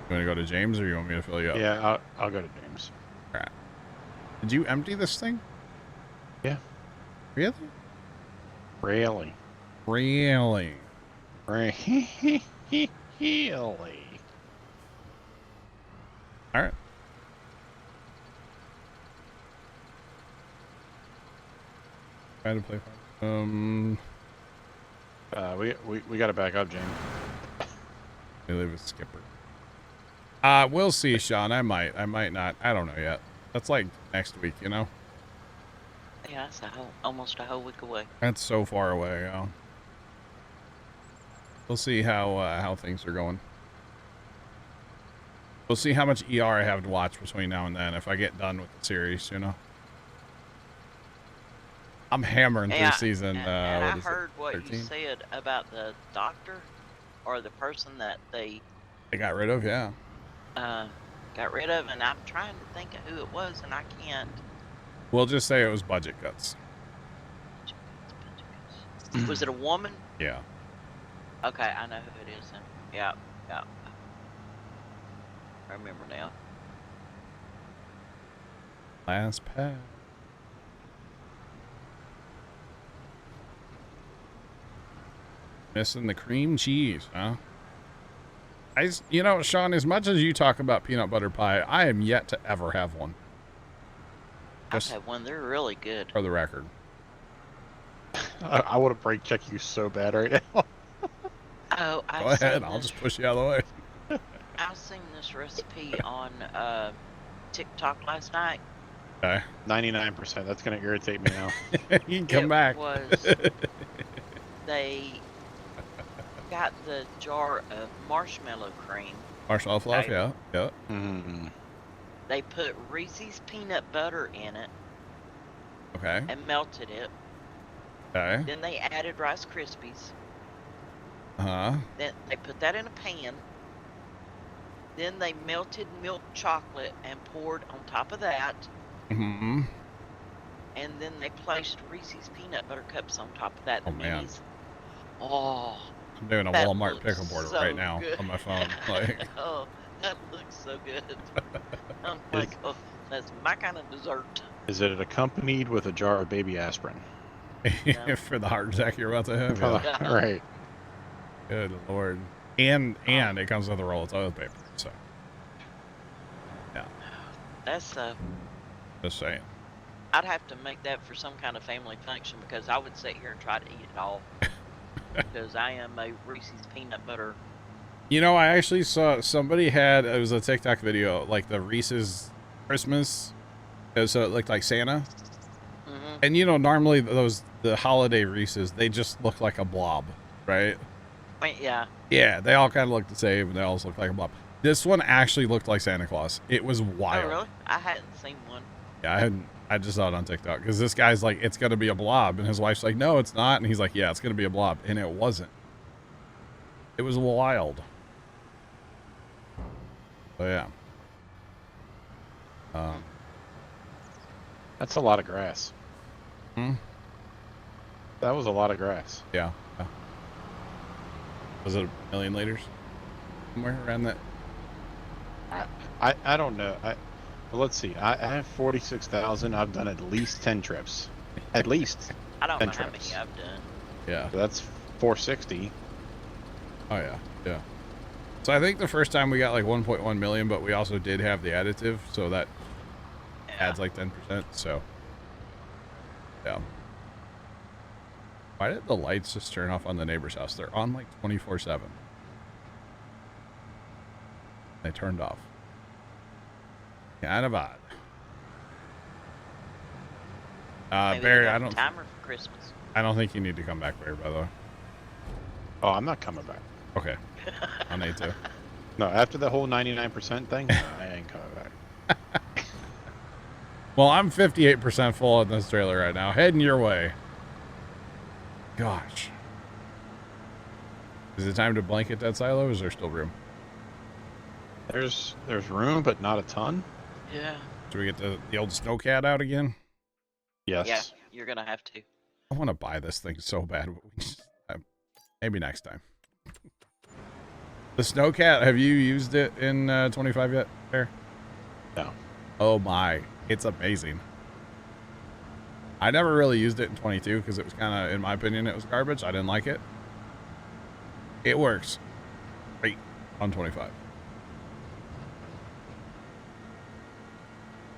You want to go to James or you want me to fill you up? Yeah, I'll go to James. All right. Did you empty this thing? Yeah. Really? Really? Really? Really? All right. Try to play. We got to back up, Jamie. We leave with Skipper. We'll see, Sean. I might not. I don't know yet. That's like next week, you know? Yeah, it's almost a whole week away. That's so far away, yeah. We'll see how things are going. We'll see how much ER I have to watch between now and then if I get done with the series, you know? I'm hammering through season, and I what is heard it, what 13? you said about the doctor or the person that they got rid of, yeah. got rid of, and I'm trying to think of who it was, and I can't. We'll just say it was budget cuts. Was it a woman? Yeah. Okay, I know who it is then. Yeah, yeah. I remember now. Last pass. Missing the cream cheese, huh? You know, Sean, as much as you talk about peanut butter pie, I am yet to ever have one. Just I've had one. They're really good. for the record. I want to brake check you so bad right now. Oh, Go ahead. I'll just push you out of the way. I seen this recipe on TikTok last night. Okay. 99%. That's going to irritate me now. You can come back. Was they got the jar of marshmallow cream. Marshmallow fluff, Okay. yeah. Yeah. Mm. They put Reese's peanut butter in it Okay. and melted it. Okay. Then they added Rice Krispies. Uh-huh. Then they put that in a pan. Then they melted milk chocolate and poured on top of that. Mm-hmm. And then they placed Reese's peanut butter cups on top of that. Oh, The man. minis. Oh, I'm doing a that Walmart looks pickle board so right now good. on my phone. Like, Oh, that looks so good. I'm like, oh, that's my kind of dessert. Is it accompanied with a jar of baby aspirin? No. for the heart attack you're about to have. Yeah. Yeah. Right. Good Lord. And it comes with a roll of toilet paper. So, yeah. That's Just saying. I'd have to make that for some kind of family function because I would sit here and try to eat it all. Because I am a Reese's peanut butter. You know, I actually saw somebody had, it was a TikTok video, like the Reese's Christmas. So it looked like Santa. Mm-hmm. And you know, normally the holiday Reese's, they just look like a blob, right? Yeah. Yeah, they all kind of look the same. They all look like a blob. This one actually looked like Santa Claus. It was wild. Oh, really? I hadn't seen one. Yeah, I just saw it on TikTok because this guy's like, it's going to be a blob. And his wife's like, no, it's not. And he's like, yeah, it's going to be a blob. And it wasn't. It was wild. So, yeah. That's a lot of grass. Hmm? That was a lot of grass. Yeah. Was it a million liters? Somewhere around that? I don't know. But let's see. I have 46,000. I've done at least 10 trips. At least. I don't know 10 how many trips. I've done. Yeah. So that's 460. Oh, yeah. Yeah. So I think the first time we got like 1.1 million, but we also did have the additive. So that adds like 10%. So, yeah. Why did the lights just turn off on the neighbor's house? They're on like 24/7. They turned off. Kind of odd. Maybe Barry, they got I a don't timer for Christmas. think you need to come back, Barry, by the way. Oh, I'm not coming back. Okay. I need to. No, after the whole 99% thing, I ain't coming back. Well, I'm 58% full in this trailer right now. Heading your way. Gosh. Is it time to blanket that silo, or is there still room? There's room, but not a ton. Yeah. Should we get the old snowcat out again? Yes. Yeah, you're going to have to. I want to buy this thing so bad. But we just, maybe next time. The snowcat, have you used it in 25 yet, Bear? No. Oh my, it's amazing. I never really used it in 22 because it was kind of, in my opinion, it was garbage. I didn't like it. It works great on 25.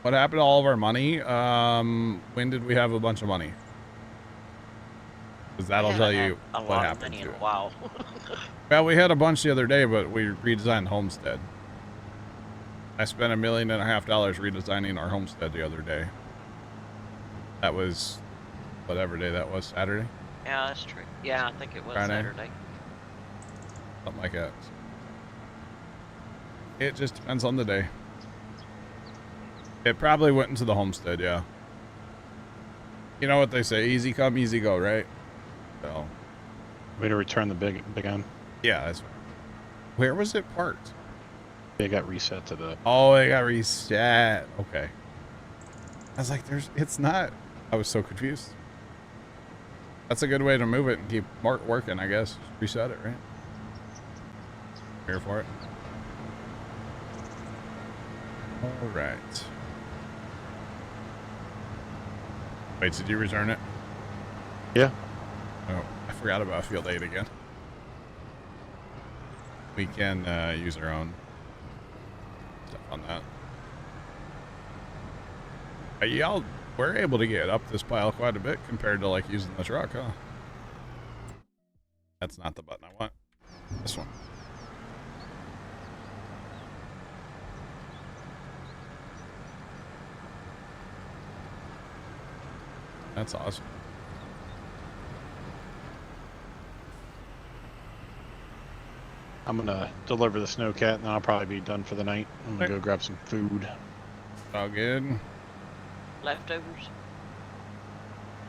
What happened to all of our money? When did we have a bunch of money? because that'll I tell haven't you had a what lot of happened money to in a it. while. Well, we had a bunch the other day, but we redesigned Homestead. I spent $1.5 million redesigning our Homestead the other day. That was whatever day that was, Saturday, Yeah, that's true. Yeah, I think it was Friday? Saturday. something like that. It just depends on the day. It probably went into the Homestead, yeah. You know what they say, easy come, easy go, right? So, Way to return the big M. yeah, that's fine. Where was it parked? They got reset to the. Oh, it got reset. Okay. I was like, it's not. I was so confused. That's a good way to move it and keep working, I guess. Just reset it, right? Here for it. All right. Wait, did you return it? Yeah. Oh, I forgot about Field 8 again. We can use our own stuff on that. Y'all were able to get up this pile quite a bit compared to like using the truck, huh? That's not the button I want. This one. That's awesome. I'm gonna deliver the snowcat, and then I'll probably be done for the night. I'm gonna go grab some food. All good. Leftovers?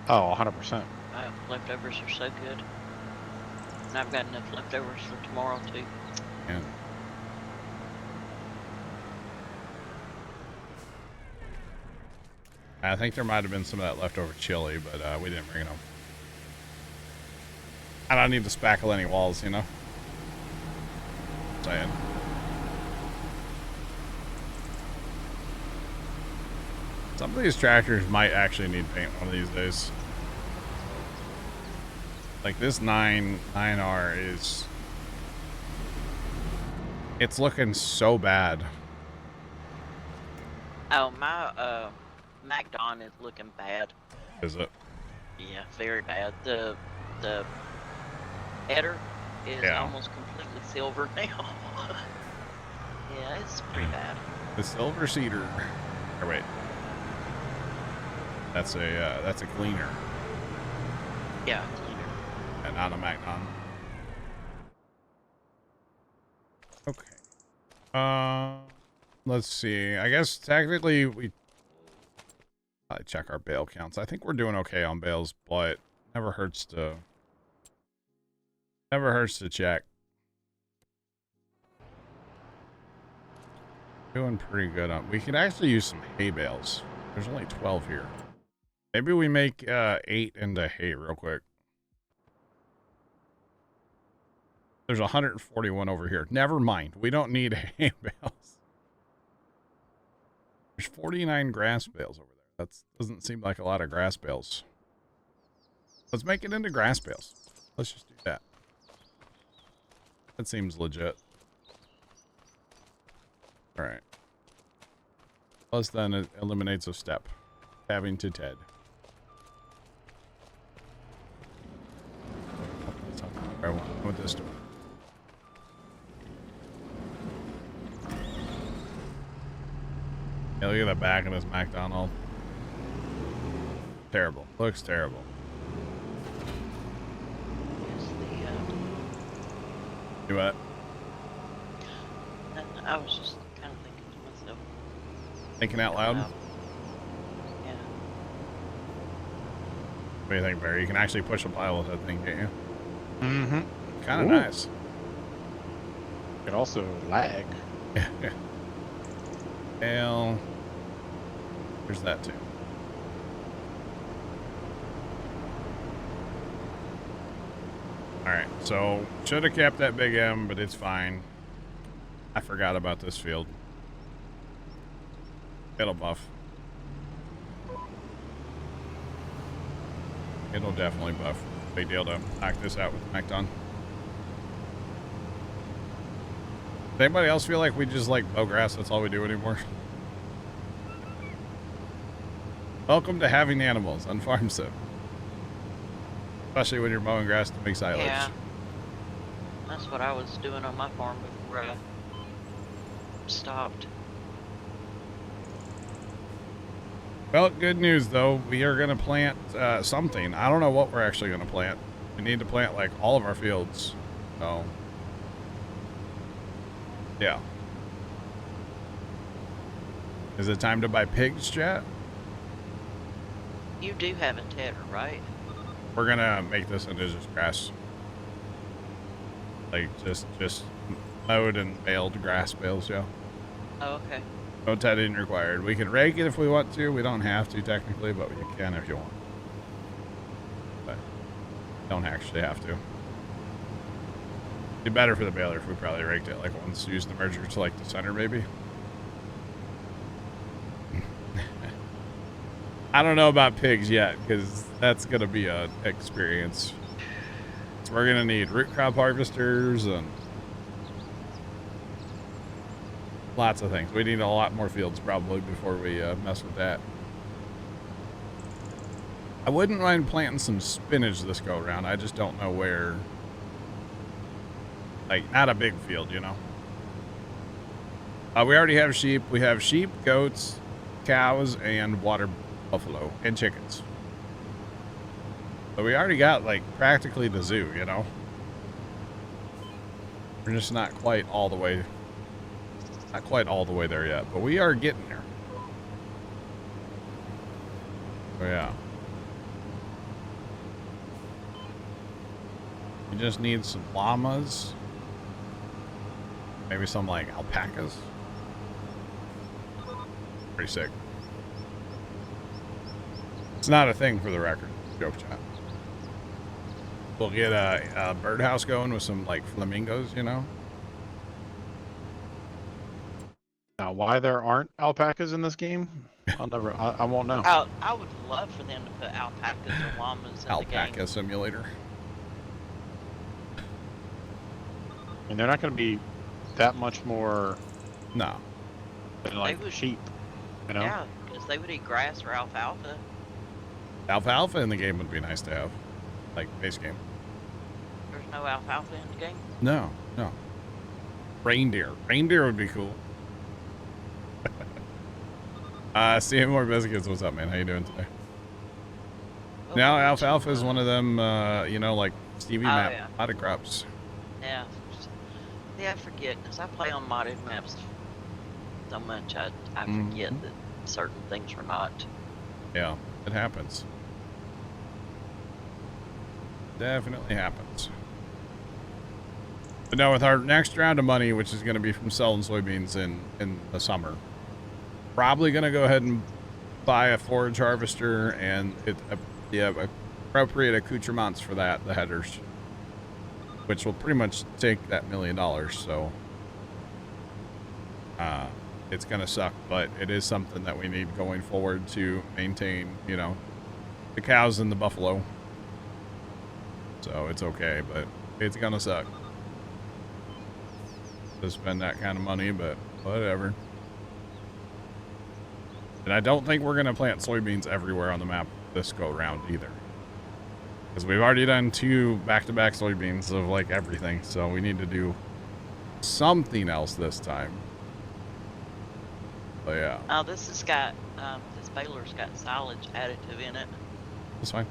Oh, 100%. Leftovers are so good. And I've got enough leftovers for tomorrow, too. Yeah. I think there might have been some of that leftover chili, but we didn't bring it home. I don't need to spackle any walls, you know? Saying. Some of these tractors might actually need paint one of these days. Like this 9R is... It's looking so bad. Oh, my, MacDon is looking bad. Is it? Yeah, very bad. The header is almost completely silver now. Yeah, it's pretty bad. The silver cedar. Or wait. That's a cleaner. Yeah, cleaner. And not a Magnon. Okay. Let's see. I guess technically we probably check our bale counts. I think we're doing okay on bales, but never hurts to check. Doing pretty good on. We could actually use some hay bales. There's only 12 here. Maybe we make 8 into hay real quick. There's 141 over here. Never mind. We don't need hay bales. There's 49 grass bales over there. That doesn't seem like a lot of grass bales. Let's make it into grass bales. Let's just do that. That seems legit. All right. Plus then it eliminates a step. Having to Ted. I want this to. Yeah, look at the back of this McDonald. Terrible. Looks terrible. Do what? I was just kind of thinking to myself. Thinking out loud? Yeah. What do you think, Barry? You can actually push a pile with that thing, can't you? Mm-hmm. Kind of nice. It also lag. Well, there's that too. Alright, so should have kept that big M, but it's fine. I forgot about this field. It'll buff. It'll definitely buff. Big deal to knock this out with Macdon. Does anybody else feel like we just like mow grass? That's all we do anymore. Welcome to having animals on Farm Sim. especially when you're mowing grass to make silage. Yeah. That's what I was doing on my farm before I stopped. Well, good news though. We are going to plant something. I don't know what we're actually going to plant. We need to plant like all of our fields. So, yeah. Is it time to buy pigs, chat? You do have a tedder, right? We're going to make this into just grass. Like just mowed and baled grass bales, yeah. Oh, okay. No tedding required. We can rake it if we want to. We don't have to technically, but we can if you want. But don't actually have to. Be better for the baler if we probably raked it like once, use the merger to like the center maybe. I don't know about pigs yet because that's gonna be an experience. So we're gonna need root crop harvesters and lots of things. We need a lot more fields probably before we mess with that. I wouldn't mind planting some spinach this go around. I just don't know where. Like, not a big field, you know. We already have sheep. We have sheep, goats, cows, and water buffalo, and chickens. So we already got, like, practically the zoo, you know. We're just not quite all the way. Not quite all the way there yet, but we are getting there. So yeah. We just need some llamas. Maybe some like alpacas. Pretty sick. It's not a thing for the record. Joke chat. We'll get a birdhouse going with some like flamingos, you know. Now, why there aren't alpacas in this game, I won't know. I would love for them to put alpacas or llamas in Alpaca the game. simulator. And they're not going to be that much more No. than like They would- sheep, you know? Yeah, because they would eat grass or alfalfa. Alfalfa in the game would be nice to have. Like base game. There's no alfalfa in the game. No, no. Reindeer. Reindeer would be cool. Seymour Biscuits, what's up, man? How you doing today? Oh, Now, which alfalfa is one of them, you know, like Stevie map yeah. modded crops. Yeah. Yeah, I forget, because I play on modded maps so much, I forget that certain things are not. Yeah, it happens. Definitely happens. But no, with our next round of money, which is going to be from selling soybeans in the summer, probably going to go ahead and buy a forage harvester and the appropriate accoutrements for that, the headers, which will pretty much take that $1 million. So it's going to suck, but it is something that we need going forward to maintain, you know, the cows and the buffalo. So it's okay, but it's going to suck to spend that kind of money, but whatever. And I don't think we're going to plant soybeans everywhere on the map this go round either. Because we've already done 2 back-to-back soybeans of like everything. So we need to do something else this time. But yeah. Oh, this has got, this baler's got silage additive in it. That's fine.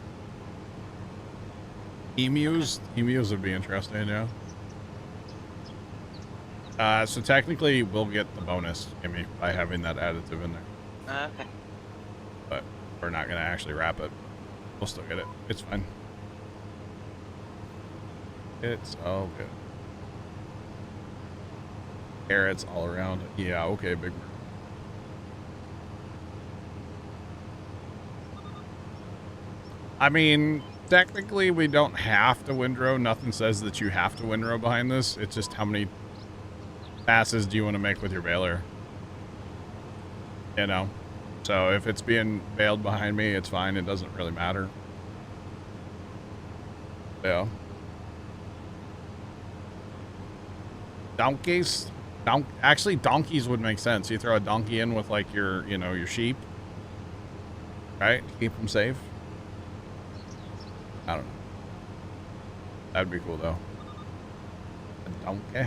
Emus would be interesting, yeah. So technically we'll get the bonus, Jimmy, by having that additive in there. Okay. But we're not going to actually wrap it. We'll still get it. It's fine. It's all good. Carrots all around. Yeah, okay, big. I mean, technically we don't have to windrow. Nothing says that you have to windrow behind this. It's just how many passes do you want to make with your baler? You know? So if it's being baled behind me, it's fine. It doesn't really matter. Yeah. Donkeys? Actually, donkeys would make sense. You throw a donkey in with like your, you know, your sheep. Right? To keep them safe. I don't know. That'd be cool though. A donkey.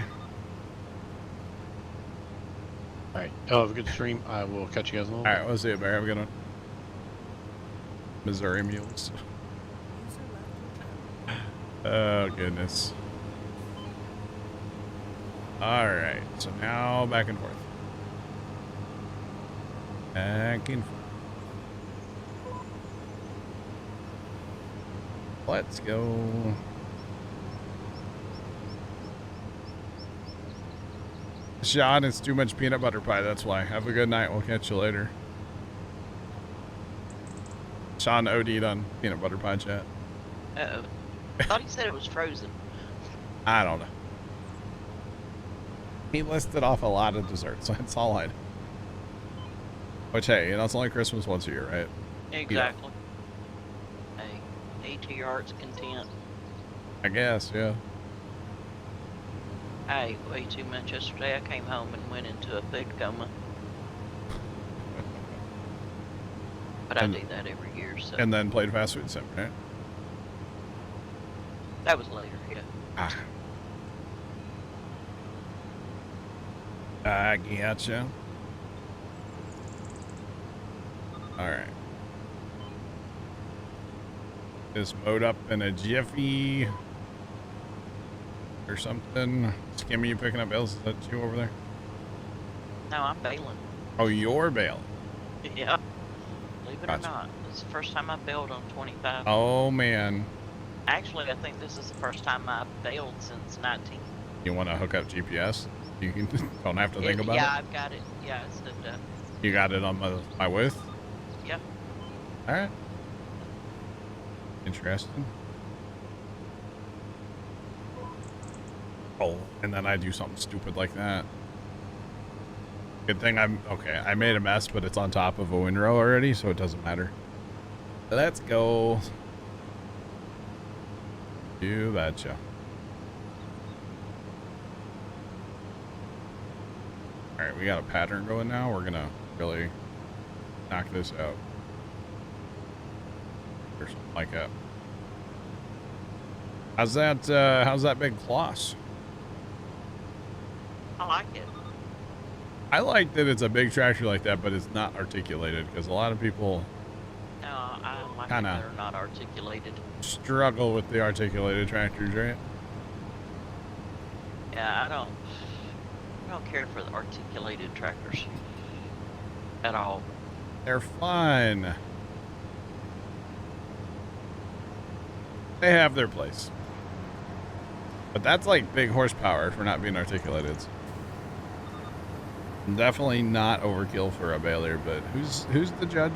All right. Oh, have a good stream. I will catch you guys in a All little right, we'll see you, Bear. Have a good one. Missouri mules. Oh goodness. All right, so now back and forth. Back and forth. Let's go. Sean, it's too much peanut butter pie. That's why. Have a good night. We'll catch you later. Sean OD'd on peanut butter pie chat. Uh-oh. I thought he said it was frozen. I don't know. He listed off a lot of desserts. That's all I know. Which, hey, you know, it's only Christmas once a year, right? Exactly. Hey, eat to your heart's content. I guess, yeah. I ate way too much yesterday. I came home and went into a food coma. But I do that every year, so. And then played fast food sim, right? That was later, yeah. Ah. I gotcha. Alright. Just mowed up in a jiffy. Or something. Skimmy, you picking up bales? Is that you over there? No, I'm bailing. Oh, you're bailing. Yeah. Believe it Gotcha. or not, it's the first time I've bailed on 25. Oh, man. Actually, I think this is the first time I've bailed since 19. You want to hook up GPS? You can don't have to think about Yeah, it. I've got it. Yeah, it's the, You got it on my width? yeah. Alright. Interesting. Oh, and then I do something stupid like that. Good thing okay, I made a mess, but it's on top of a windrow already, so it doesn't matter. Let's go. You betcha. Alright, we got a pattern going now. We're gonna really knock this out. Or something like that. How's that big floss? I like it. I like that it's a big tractor like that, but it's not articulated, because a lot of people No, I like Kinda. it. They're not articulated. struggle with the articulated tractors, right? Yeah, I don't care for the articulated tractors at all. They're fun. They have their place. But that's like big horsepower for not being articulated. Definitely not overkill for a baler, but who's the judge?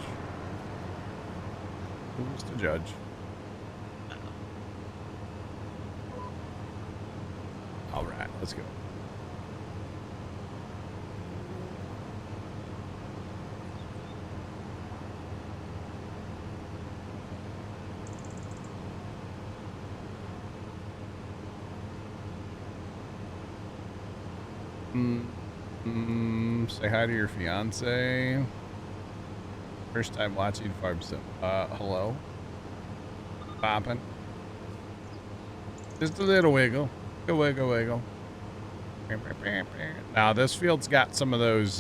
Who's the judge? All right, let's go. Say hi to your fiance. First time watching Farm Sim. Hello? Poppin'. Just a little wiggle. A wiggle, wiggle. Now, this field's got some of those,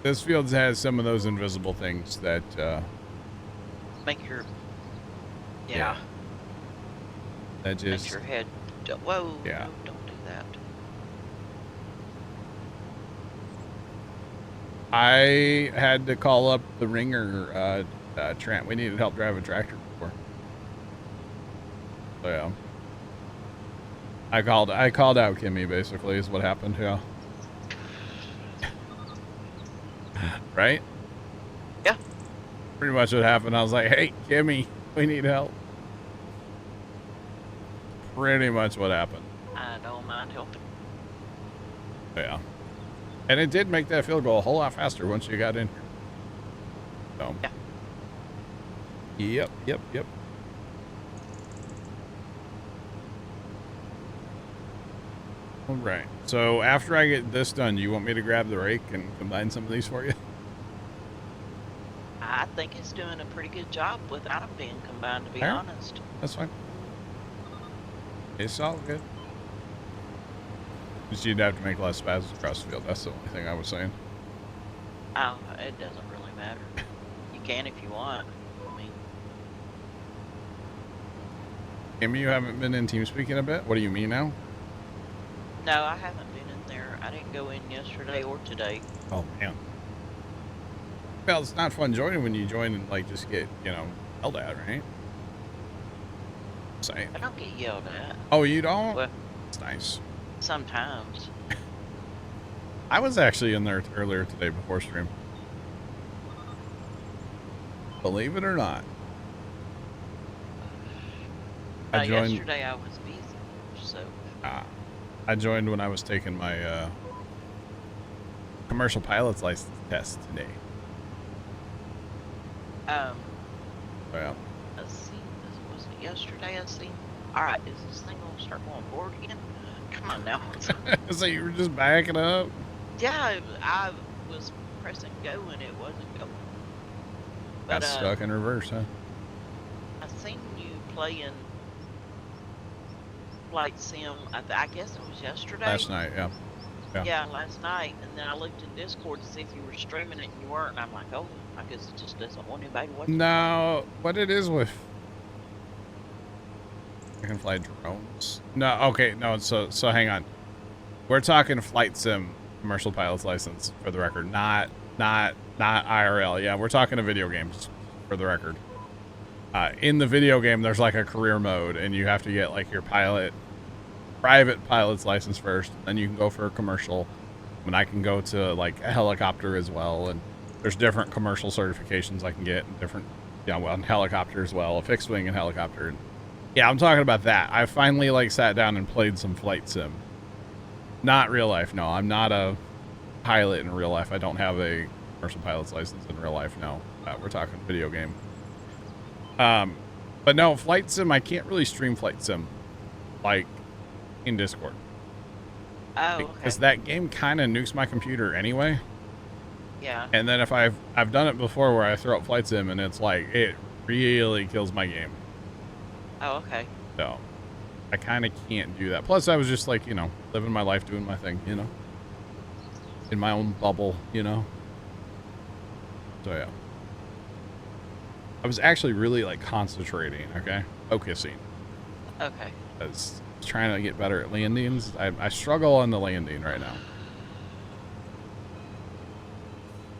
this field has some of those invisible things that, Make your, Yeah. yeah, that make just, your head, whoa, Yeah. no, don't do that. I had to call up the ringer, Trent. We needed help drive a tractor before. So, yeah. I called out Kimmy, basically, is what happened, yeah. Right? Yeah. Pretty much what happened. I was like, hey, Kimmy, we need help. Pretty much what happened. I don't mind helping. Yeah. And it did make that field go a whole lot faster once you got in here. So. Yeah. Yep. All right. So after I get this done, you want me to grab the rake and combine some of these for you? I think it's doing a pretty good job without them being combined, to be Alright. honest. That's fine. It's all good. Just you'd have to make less passes across the field. That's the only thing I was saying. Oh, it doesn't really matter. You can if you want. I mean, Amy, you haven't been in TeamSpeak in a bit? What do you mean now? no, I haven't been in there. I didn't go in yesterday or today. Oh, man. Well, it's not fun joining when you join and, like, just get, you know, yelled at, right? Saying. I don't get yelled at. Oh, you don't? Well, It's nice. sometimes. I was actually in there earlier today before stream. Believe it or not. I joined. Yesterday I was busy, so. I joined when I was taking my commercial pilot's license test today. Um, Well, let's see. This was it yesterday. Let's see. All right, is this thing gonna start going forward again? Come on now. so you were just backing up? Yeah, I was pressing go and it wasn't going. Got stuck in reverse, huh? I seen you playing Flight Sim. I guess it was yesterday. Last night, yeah. Yeah, last night, and then I looked in Discord to see if you were streaming it, and you weren't. And I'm like, oh, I guess it just doesn't want anybody to watch. No, what it is with I can fly drones. No, okay, no. So hang on. We're talking flight sim commercial pilot's license for the record, not IRL. Yeah, we're talking a video game just for the record. In the video game, there's like a career mode, and you have to get like your private pilot's license first, then you can go for a commercial. And I can go to like a helicopter as well, and there's different commercial certifications I can get, and different, well, helicopter as well, a fixed wing and helicopter. And yeah, I'm talking about that. I finally like sat down and played some flight sim. Not real life, no. I'm not a pilot in real life. I don't have a commercial pilot's license in real life, no. We're talking video game. But no, flight sim, I can't really stream flight sim like in Discord. Oh, okay. Because that game kind of nukes my computer anyway. Yeah. And then if I've done it before where I throw up flight sim and it's like, it really kills my game. Oh, okay. So I kind of can't do that. Plus I was just like, living my life, doing my thing, in my own bubble, So yeah. I was actually really like concentrating, okay? Focusing. Okay. I was trying to get better at landings. I struggle on the landing right now.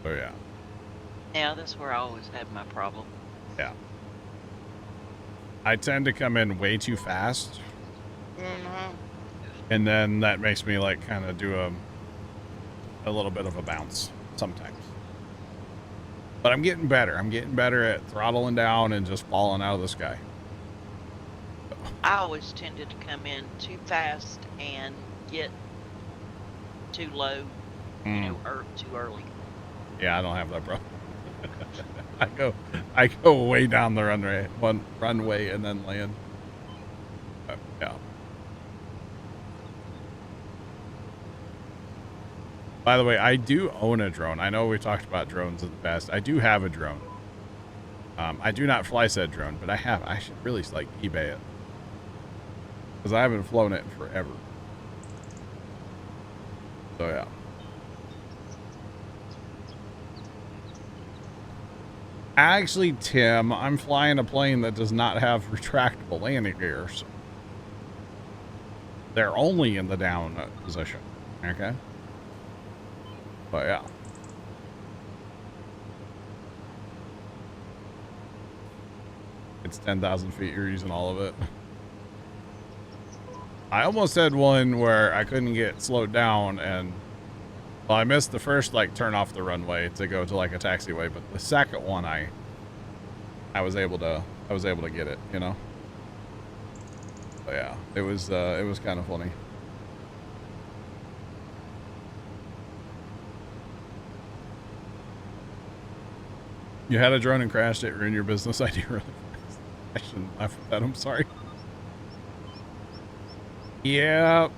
So yeah. Yeah, that's where I always had my problem. Yeah. I tend to come in way too fast. Mm-hmm. And then that makes me like kind of do a little bit of a bounce sometimes. But I'm getting better. I'm getting better at throttling down and just falling out of the sky. I always tended to come in too fast and get too low, or too early. Yeah, I don't have that problem. I go way down the runway and then land. Yeah. By the way, I do own a drone. I know we talked about drones in the past. I do have a drone. I do not fly said drone, but I should really like eBay it. Because I haven't flown it in forever. So yeah. Actually, Tim, I'm flying a plane that does not have retractable landing gears. They're only in the down position. Okay? But yeah. It's 10,000 feet. You're using all of it. I almost had one where I couldn't get slowed down, and well, I missed the first like turn off the runway to go to like a taxiway, but the second one I was able to get it, So yeah, it was kind of funny. You had a drone and crashed it, ruined your business idea really fast. I shouldn't laugh at that, I'm sorry. Yep.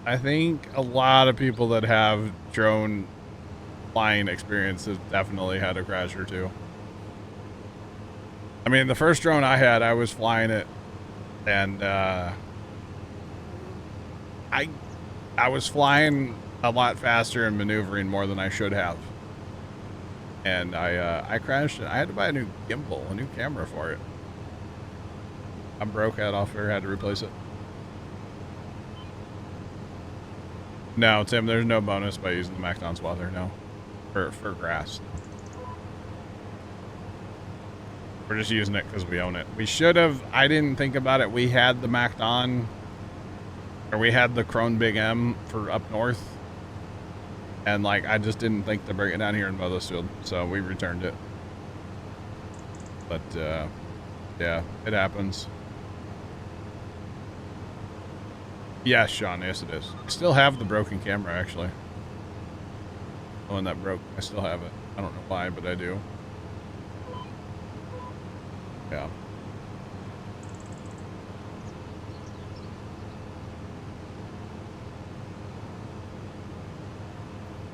I think a lot of people that have drone flying experience have definitely had a crash or two. I mean, the first drone I had, I was flying it And I was flying a lot faster and maneuvering more than I should have. And I crashed. I had to buy a new gimbal, a new camera for it. I broke that off there, had to replace it. No, Tim, there's no bonus by using the MacDon swatter, no. For grass. We're just using it because we own it. We should have, I didn't think about it. We had the MacDon, or we had the Krone Big M for up north. And like, I just didn't think to bring it down here in Mothersfield, so we returned it. But, yeah, it happens. Yes, Sean, yes it is. I still have the broken camera, actually. The one that broke, I still have it. I don't know why, but I do. Yeah.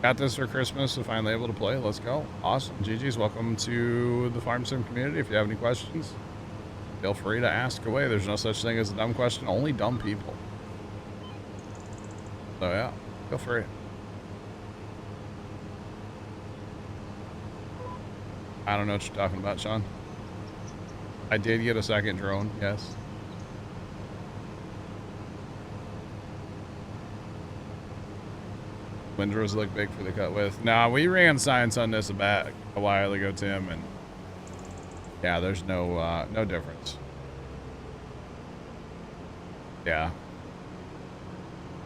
Got this for Christmas, so finally able to play. Let's go. Awesome. GG's, welcome to the Farm Sim community. If you have any questions, feel free to ask away. There's no such thing as a dumb question, only dumb people. So yeah, feel free. I don't know what you're talking about, Sean. I did get a second drone, yes. Windrows look big for the cut width. Nah, we ran science on this a while ago, Tim, and yeah, there's no no difference. Yeah.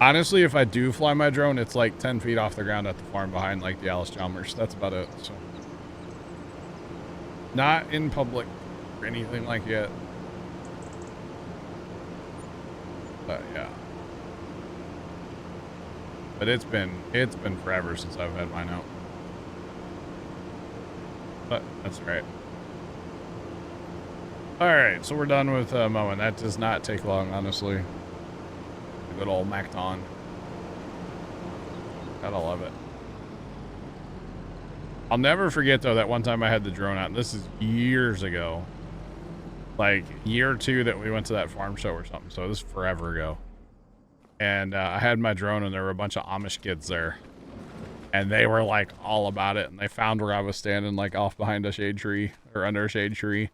Honestly, if I do fly my drone, it's like 10 feet off the ground at the farm behind like the Alice Chalmers. That's about it. So, not in public or anything like that. But yeah. But it's been forever since I've had mine out. But that's right. Alright, so we're done with mowing. That does not take long, honestly. Good old MacDon. Gotta love it. I'll never forget, though, that one time I had the drone out. This is years ago. Like, year or two that we went to that farm show or something. So this is forever ago. And I had my drone, and there were a bunch of Amish kids there. And they were, like, all about it. And they found where I was standing, like, off behind a shade tree. Or under a shade tree.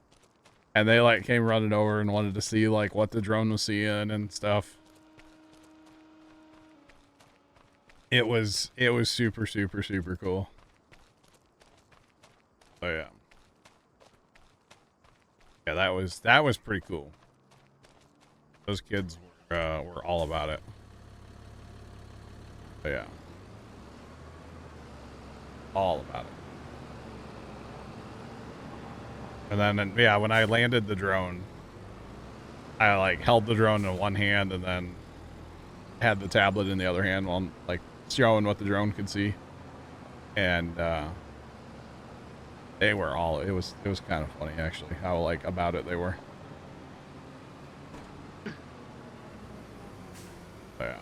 And they, like, came running over and wanted to see, like, what the drone was seeing and stuff. It was super, super, super cool. Oh yeah. Yeah, that was pretty cool. Those kids were all about it. But yeah. All about it. And then, yeah, when I landed the drone, I like held the drone in one hand and then had the tablet in the other hand while like showing what the drone could see. And they were all, it was kind of funny actually how like about it they were. But yeah.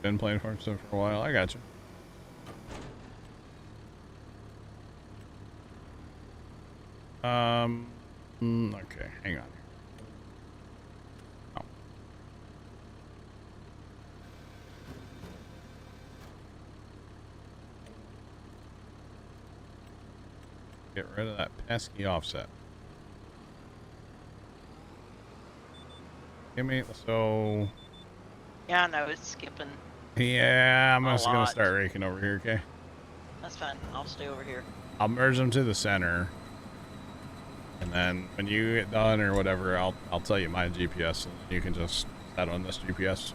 Been playing Farm Sim for a while. I got you. Okay, hang on. Oh. Get rid of that pesky offset. Give me, so... Yeah, I know, it's skipping. Yeah, I'm just gonna start raking over here, okay? That's fine. I'll stay over here. I'll merge them to the center. And then when you get done or whatever, I'll tell you my GPS and you can just set on this GPS.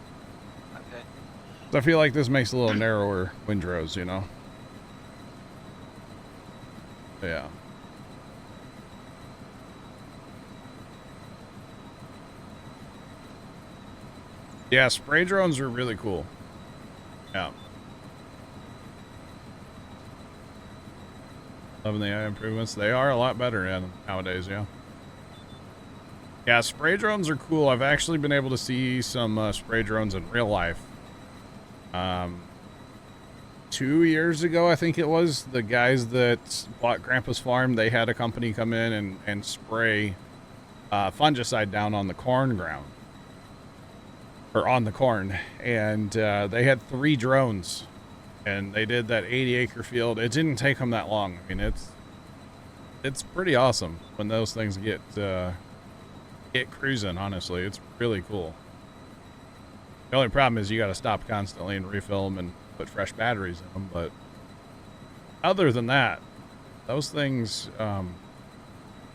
Okay. So I feel like this makes a little narrower windrows, you know? Yeah. Yeah, spray drones are really cool. Yeah. Loving the AI improvements. They are a lot better nowadays, yeah. Yeah, spray drones are cool. I've actually been able to see some spray drones in real life. 2 years ago, I think it was, the guys that bought Grandpa's farm, they had a company come in and spray fungicide down on the corn ground. Or on the corn. And they had 3 drones. And they did that 80-acre field. It didn't take them that long. I mean, it's pretty awesome when those things get cruising, honestly. It's really cool. The only problem is you got to stop constantly and refill them and put fresh batteries in them. But other than that, those things,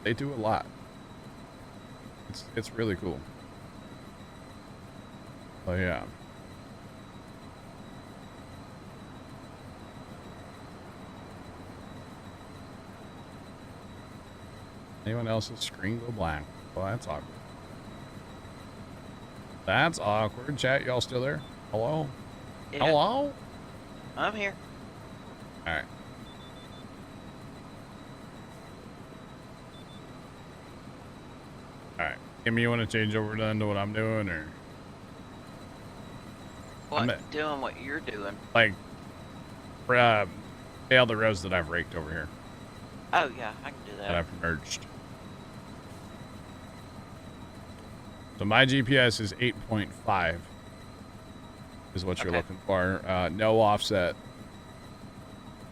they do a lot. It's really cool. Oh, yeah. Anyone else's screen go blank? Well, that's awkward. That's awkward. Chat, y'all still there? Hello? Yeah, Hello? I'm here. All right. All right. Kimmy, you want to change over then to what I'm doing, or What? Doing what you're doing. like all the rows that I've raked over here Oh, yeah, I can do that that. I've merged? So my GPS is 8.5 is what you're Okay. looking for. No offset.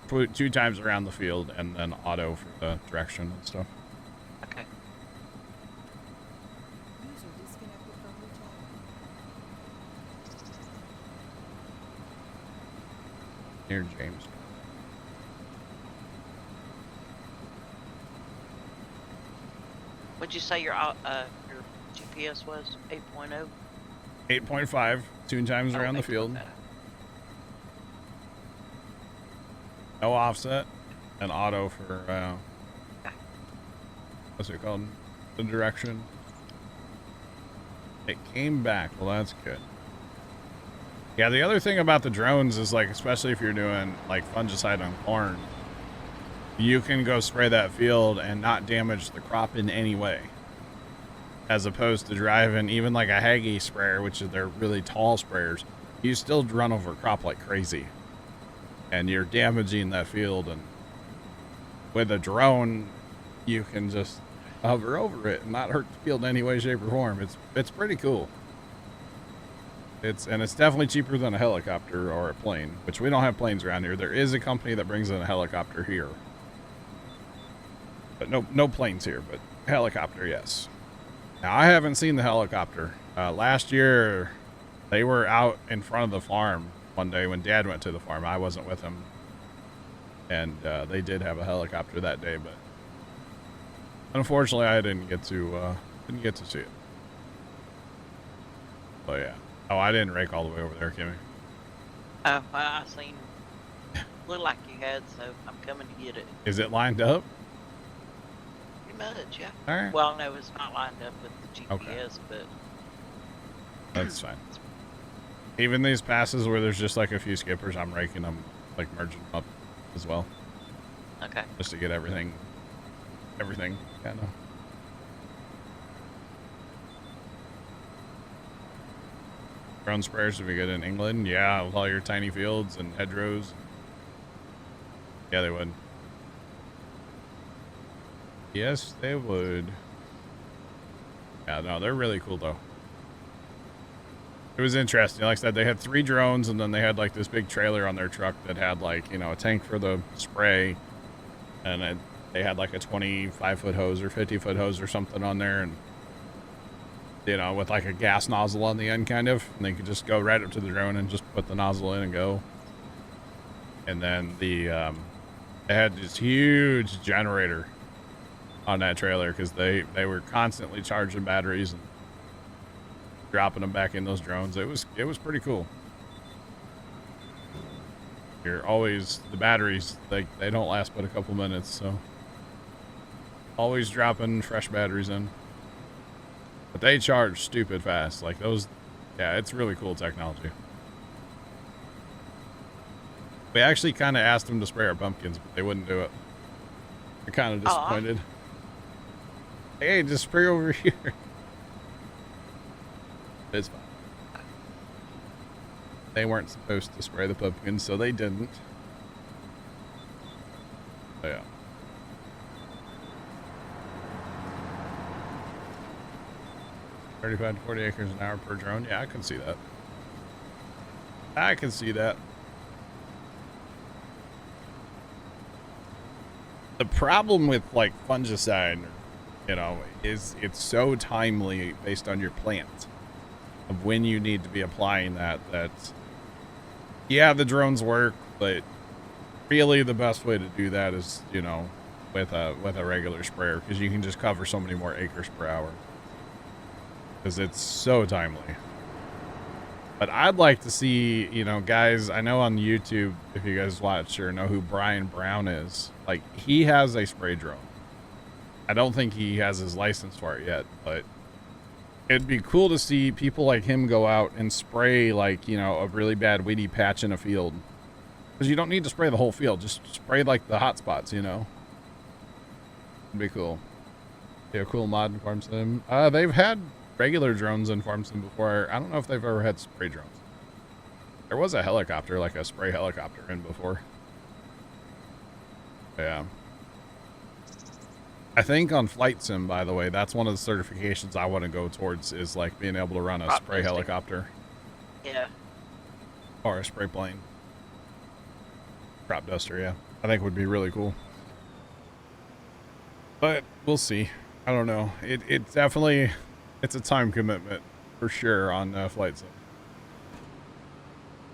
2 times around the field, and then auto for the direction and stuff. Okay. User disconnected from your channel. Near James. What'd you say your GPS was? 8.0? 8.5, 2 times around the field. No offset, and auto for, what's it called? The direction. It came back. Well, that's good. Yeah, the other thing about the drones is, like, especially if you're doing, like, fungicide on corn, you can go spray that field and not damage the crop in any way. As opposed to driving even like a Haggy sprayer, which is they're really tall sprayers, you still run over crop like crazy. And you're damaging that field. And with a drone, you can just hover over it and not hurt the field in any way, shape, or form. It's pretty cool. It's definitely cheaper than a helicopter or a plane, which we don't have planes around here. There is a company that brings in a helicopter here. But no planes here, but helicopter, yes. Now, I haven't seen the helicopter. Last year, they were out in front of the farm one day when Dad went to the farm. I wasn't with him. And they did have a helicopter that day, but unfortunately, I didn't get to see it. But yeah. Oh, I didn't rake all the way over there, Kimmy. Oh, well, I seen. Looked like you had, so I'm coming to get it. Is it lined up? Pretty much, yeah. All right. Well, no, it's not lined up with the GPS, Okay. but That's fine. Even these passes where there's just like a few skippers, I'm raking them, like merging them up as well, okay. just to get everything kind of. Drone sprayers would be good in England. Yeah, with all your tiny fields and hedgerows. Yeah, they would. Yes, they would. Yeah, no, they're really cool though. It was interesting. Like I said, they had 3 drones, and then they had like this big trailer on their truck that had like, you know, a tank for the spray, and they had like a 25-foot hose or 50-foot hose or something on there, and you know, with like a gas nozzle on the end, kind of, and they could just go right up to the drone and just put the nozzle in and go. And then they had this huge generator on that trailer because they were constantly charging batteries and dropping them back in those drones. It was pretty cool. You're always, the batteries, they don't last but a couple minutes, so always dropping fresh batteries in. But they charge stupid fast. Like those, yeah, it's really cool technology. We actually kind of asked them to spray our pumpkins, but they wouldn't do it. We're kind of disappointed. Hey, just spray over here. It's fine. They weren't supposed to spray the pumpkins, so they didn't. Yeah. $35 to 40 acres an hour per drone. Yeah, I can see that. I can see that. The problem with like fungicide, you know, is it's so timely based on your plant of when you need to be applying that. Yeah, the drones work, but really the best way to do that is, you know, with a regular sprayer, because you can just cover so many more acres per hour. Because it's so timely. But I'd like to see, you know, guys, I know on YouTube, if you guys watch or know who Brian Brown is, like, he has a spray drone. I don't think he has his license for it yet, but it'd be cool to see people like him go out and spray, like, you know, a really bad weedy patch in a field. Because you don't need to spray the whole field, just spray, like, the hot spots, you know? It'd be cool. Yeah, cool mod in Farm Sim. They've had regular drones in Farm Sim before. I don't know if they've ever had spray drones. There was a helicopter, like a spray helicopter in before. Yeah. I think on Flight Sim, by the way, that's one of the certifications I want to go towards, is like being able to run a spray helicopter. Yeah. Or a spray plane. Crop duster, yeah. I think would be really cool. But we'll see. I don't know. It definitely, it's a time commitment for sure on Flight Sim.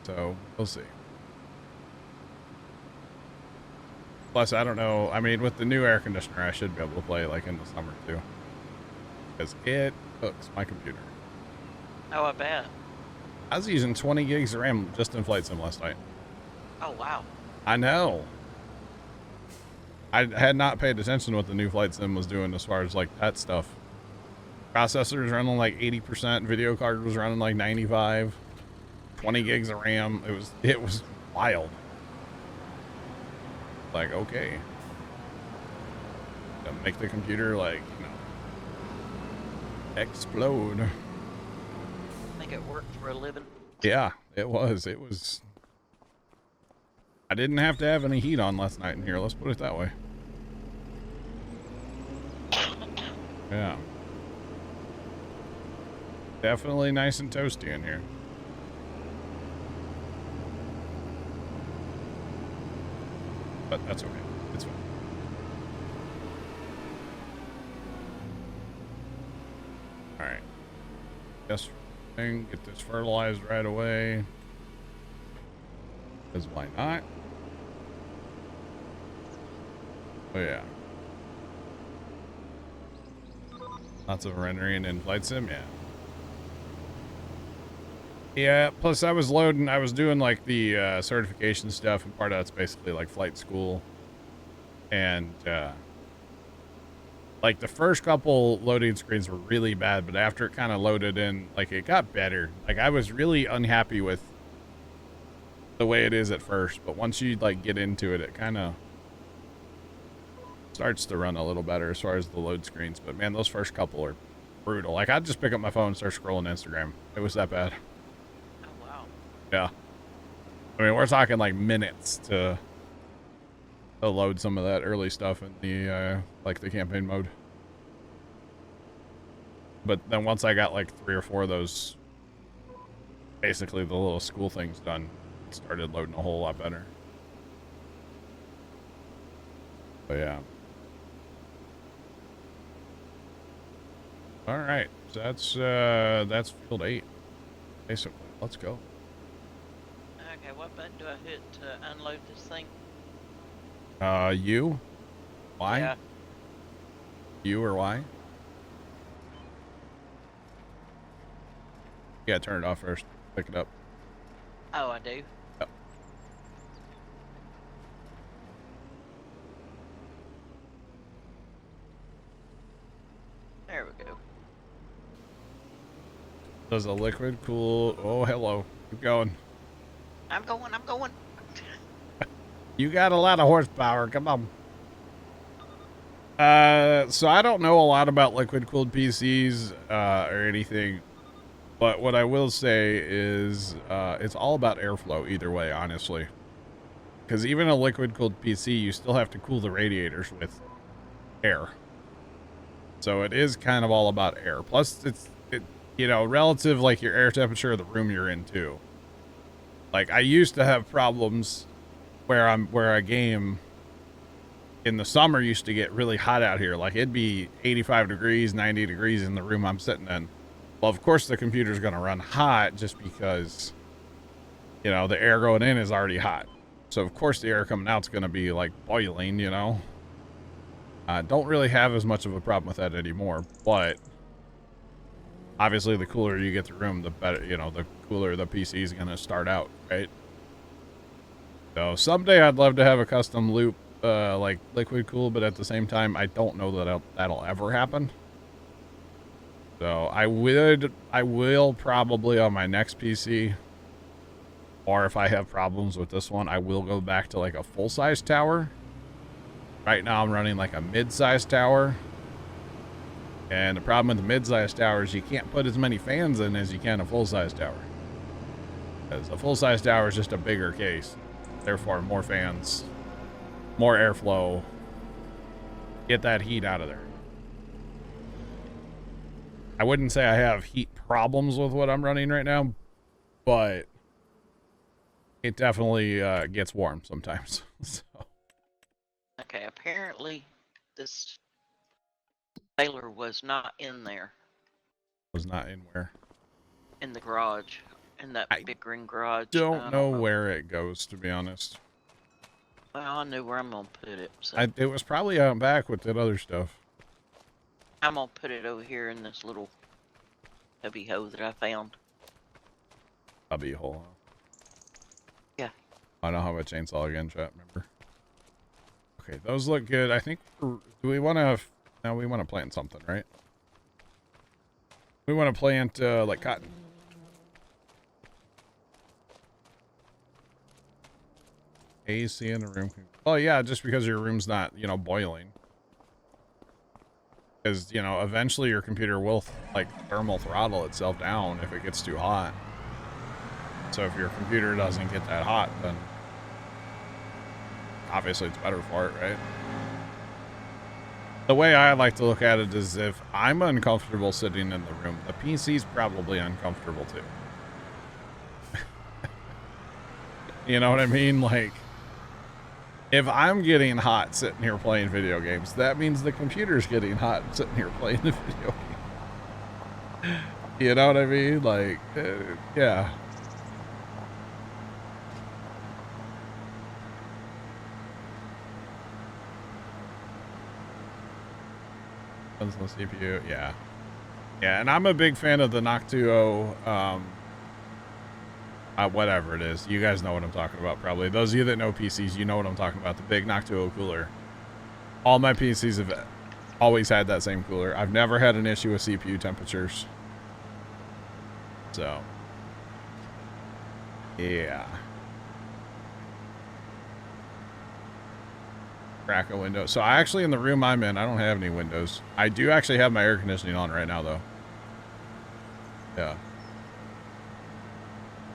So we'll see. Plus, I don't know. I mean, with the new air conditioner, I should be able to play like in the summer too, because it cooks my computer. Oh, I bet. I was using 20 gigs of RAM just in Flight Sim last night. Oh, wow. I know. I had not paid attention to what the new Flight Sim was doing as far as like that stuff. Processor was running like 80%. Video card was running like 95. 20 gigs of RAM. It was wild. Like, okay. Gonna make the computer like, you know, explode. Make it work for a living. Yeah, it was. I didn't have to have any heat on last night in here. Let's put it that way. Yeah. Definitely nice and toasty in here. But that's okay. It's fine. Alright. Yes, get this fertilized right away. Because why not? Oh yeah. Lots of rendering in Flight Sim, yeah. Yeah, plus I was doing like the certification stuff, and part of that's basically like flight school. And like the first couple loading screens were really bad, but after it kind of loaded in, like it got better. Like I was really unhappy with the way it is at first, but once you like get into it, it kind of starts to run a little better as far as the load screens. But man, those first couple are brutal. Like I'd just pick up my phone and start scrolling Instagram. It was that bad. Oh, wow. Yeah. I mean, we're talking like minutes to load some of that early stuff in the like the campaign mode. But then once I got like 3 or 4 of those, basically the little school things done, it started loading a whole lot better. But yeah. All right, so that's field 8, basically. Let's go. Okay, what button do I hit to unload this thing? You? Why? Yeah. You or why? Yeah, turn it off first. Pick it up. Oh, I do? Yep. There we go. Does a liquid cool? Oh, hello. Keep going. I'm going. You got a lot of horsepower. Come on. So I don't know a lot about liquid cooled PCs or anything, but what I will say is it's all about airflow either way, honestly. because even a liquid-cooled PC, you still have to cool the radiators with air. So it is kind of all about air. Plus, you know, relative, like, your air temperature of the room you're in, too. Like, I used to have problems where a game in the summer used to get really hot out here. Like, it'd be 85 degrees, 90 degrees in the room I'm sitting in. Well, of course, the computer's going to run hot just because, you know, the air going in is already hot. So, of course, the air coming out's going to be, like, boiling, you know. Don't really have as much of a problem with that anymore, but obviously the cooler you get the room, the better, you know, the cooler the PC is going to start out, right? So someday I'd love to have a custom loop, like liquid cool, but at the same time, I don't know that that'll ever happen. So I will probably on my next PC, or if I have problems with this one, I will go back to like a full-size tower. Right now I'm running like a mid-size tower. And the problem with the mid-size tower is you can't put as many fans in as you can a full-size tower. Because a full-size tower is just a bigger case. Therefore, more fans, more airflow. Get that heat out of there. I wouldn't say I have heat problems with what I'm running right now, but it definitely gets warm sometimes. So. Okay, apparently this trailer was not in there. Was not in where? In the garage. In that big green garage. Don't know where it goes, to be honest. Well, I know where I'm going to put it. So It was probably out back with that other stuff. I'm going to put it over here in this little cubby hole that I found. Cubby hole. Yeah. I don't have a chainsaw again, chat, remember? Okay, those look good. I think, do we want to, no, we want to plant something, right? We want to plant, like cotton. AC in the room. Oh yeah, just because your room's not, you know, boiling. Because, you know, eventually your computer will, like, thermal throttle itself down if it gets too hot. So if your computer doesn't get that hot, then obviously it's better for it, right? The way I like to look at it is if I'm uncomfortable sitting in the room, the PC's probably uncomfortable too. You know what I mean? Like, if I'm getting hot sitting here playing video games, that means the computer's getting hot sitting here playing the video game. You know what I mean? Like, yeah. Depends on the CPU, yeah. Yeah, and I'm a big fan of the Noctuo, whatever it is. You guys know what I'm talking about, probably. Those of you that know PCs, you know what I'm talking about. The big Noctuo cooler. All my PCs have always had that same cooler. I've never had an issue with CPU temperatures. So, yeah. Crack a window. So I actually, in the room I'm in, I don't have any windows. I do actually have my air conditioning on right now, though. Yeah.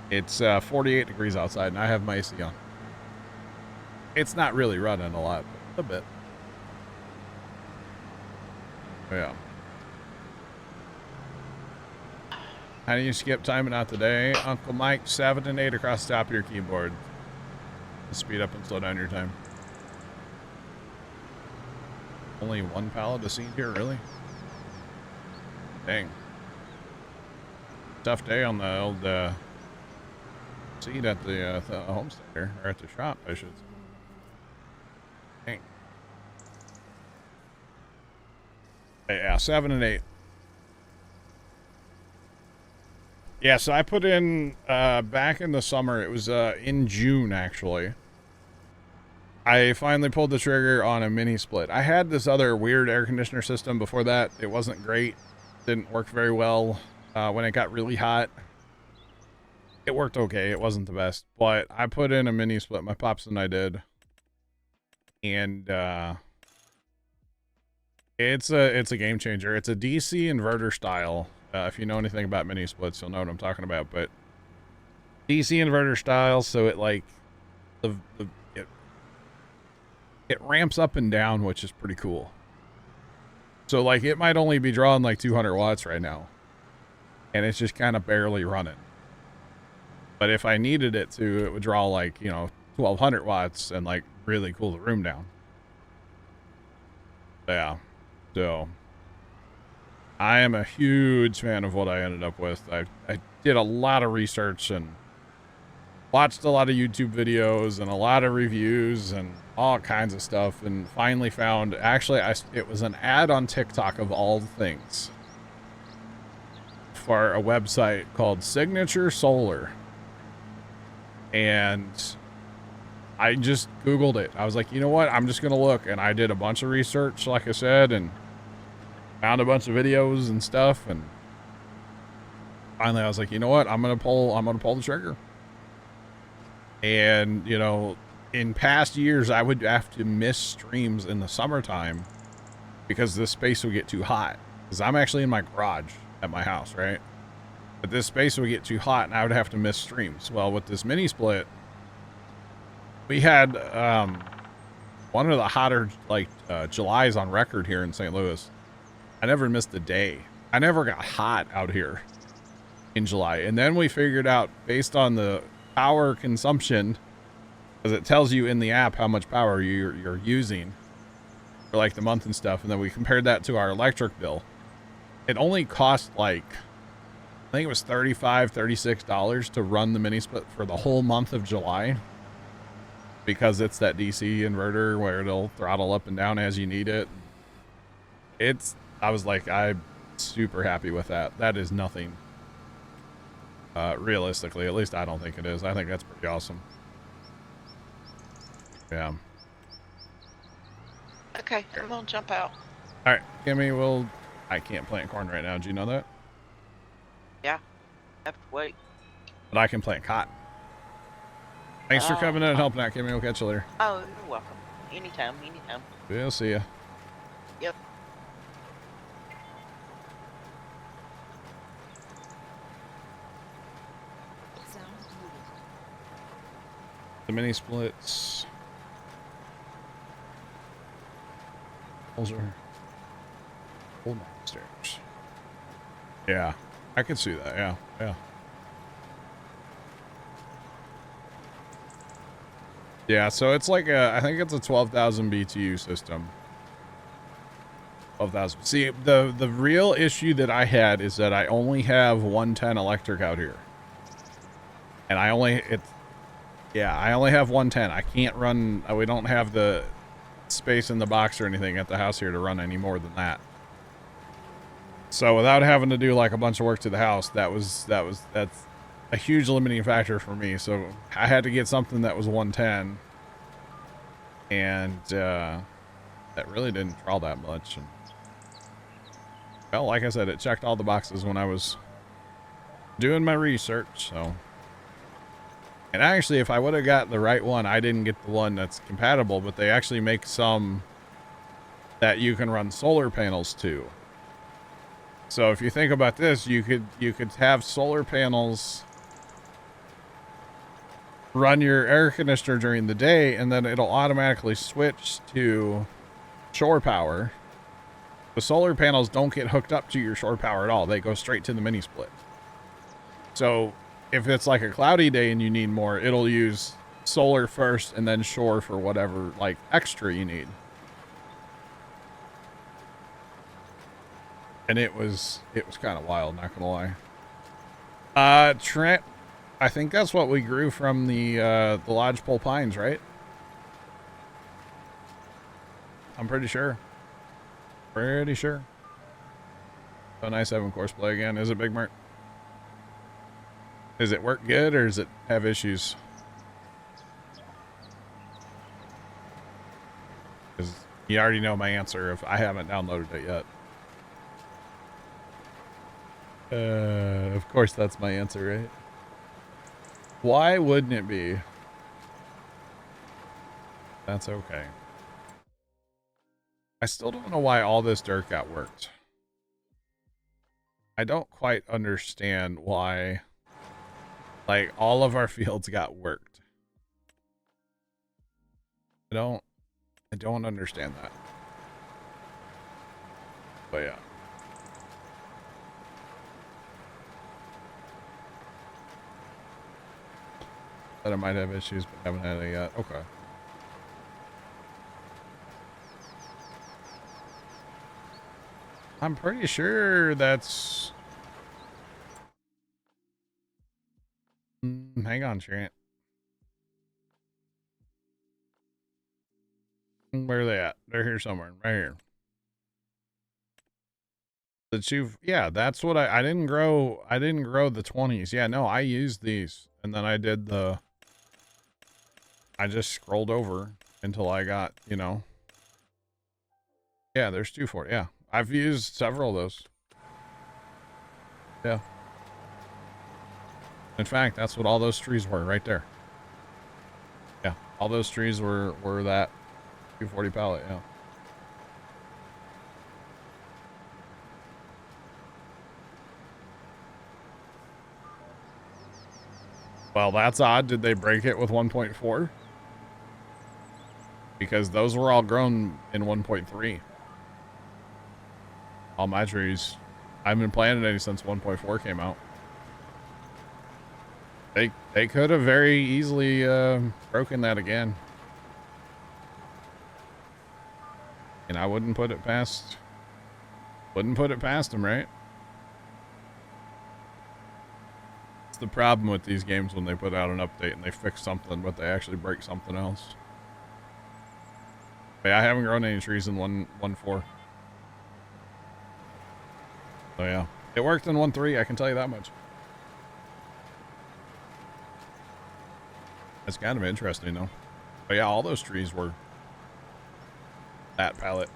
It's 48 degrees outside, and I have my AC on. It's not really running a lot, but a bit. Yeah. How do you skip timing out today? Uncle Mike, 7 and 8 across the top of your keyboard. To speed up and slow down your time. Only one pallet to seed here, really? Dang. Tough day on the old seed at the homestead here, or at the shop, I should say. Dang. Yeah, 7 and 8. Yeah, so I put in, back in the summer, it was in June, actually. I finally pulled the trigger on a mini split. I had this other weird air conditioner system before that. It wasn't great. Didn't work very well when it got really hot. It worked okay. It wasn't the best. But I put in a mini split. My pops and I did. And it's a game changer. It's a DC inverter style. If you know anything about mini splits, you'll know what I'm talking about. But DC inverter style, so it like it it ramps up and down, which is pretty cool. So like it might only be drawing like 200 watts right now, and it's just kind of barely running. But if I needed it to, it would draw like, you know, 1200 watts and like really cool the room down. Yeah. So I am a huge fan of what I ended up with. I did a lot of research and watched a lot of YouTube videos and a lot of reviews and all kinds of stuff, and finally found, actually, it was an ad on TikTok of all things for a website called Signature Solar. And I just Googled it. I was like, you know what? I'm just going to look. And I did a bunch of research, like I said, and found a bunch of videos and stuff. And finally I was like, you know what? I'm going to pull the trigger. And, you know, in past years, I would have to miss streams in the summertime because this space would get too hot. Because I'm actually in my garage at my house, right? But this space would get too hot and I would have to miss streams. Well, with this mini split, we had one of the hotter, like, Julys on record here in St. Louis. I never missed a day. I never got hot out here in July. And then we figured out, based on the power consumption, because it tells you in the app how much power you're using for like the month and stuff, and then we compared that to our electric bill. It only cost like, I think it was $36 to run the mini split for the whole month of July, because it's that DC inverter where it'll throttle up and down as you need it. I was like, I'm super happy with that. That is nothing. Realistically, at least I don't think it is. I think that's pretty awesome. Yeah. Okay, I'm gonna jump out. All right, Kimmy, I can't plant corn right now. Do you know that? Yeah, have to wait. But I can plant cotton. Thanks for coming in and helping out, Kimmy. We'll catch you later. Oh, you're welcome. Anytime, anytime. We'll see ya. Yep. Sound muted. The mini splits. Those are hold on stairs. Yeah, I could see that. Yeah, yeah. Yeah, so it's like I think it's a 12,000 BTU system. 12,000. See, the real issue that I had is that I only have 110 electric out here. And I only have 110. I can't run, we don't have the space in the box or anything at the house here to run any more than that. So without having to do like a bunch of work to the house, that's a huge limiting factor for me. So I had to get something that was 110, and that really didn't draw that much. And, well, like I said, it checked all the boxes when I was doing my research. So, and actually, if I would have got the right one, I didn't get the one that's compatible, but they actually make some that you can run solar panels to. So if you think about this, you could have solar panels run your air conditioner during the day, and then it'll automatically switch to shore power. The solar panels don't get hooked up to your shore power at all. They go straight to the mini split. So if it's like a cloudy day and you need more, it'll use solar first and then shore for whatever like extra you need. And it was kind of wild, not gonna lie. Trent, I think that's what we grew from the lodgepole pines, right? I'm pretty sure. Pretty sure. So nice having course play again. Is it Big Mert? Does it work good or does it have issues? Because you already know my answer if I haven't downloaded it yet. Of course that's my answer, right? Why wouldn't it be? That's okay. I still don't know why all this dirt got worked. I don't quite understand why, like, all of our fields got worked. I I don't understand that. But yeah. That I might have issues, but haven't had it yet. Okay. I'm pretty sure that's... hang on, Trent. Where are they at? They're here somewhere. Right here. The two... yeah, that's what I didn't grow... I didn't grow the 20s. Yeah, no, I used these. And then I did the... I just scrolled over until I got, you know... yeah, there's 240. Yeah. I've used several of those. Yeah. In fact, that's what all those trees were right there. Yeah. All those trees were that 240 pallet. Yeah. Well, that's odd. Did they break it with 1.4? Because those were all grown in 1.3. All my trees. I haven't been planting any since 1.4 came out. They could have very easily broken that again. And I wouldn't put it past them, right? It's the problem with these games when they put out an update and they fix something, but they actually break something else. But yeah, I haven't grown any trees in 1.4. So yeah, it worked in 1.3, I can tell you that much. It's kind of interesting though. But yeah, all those trees were that pallet.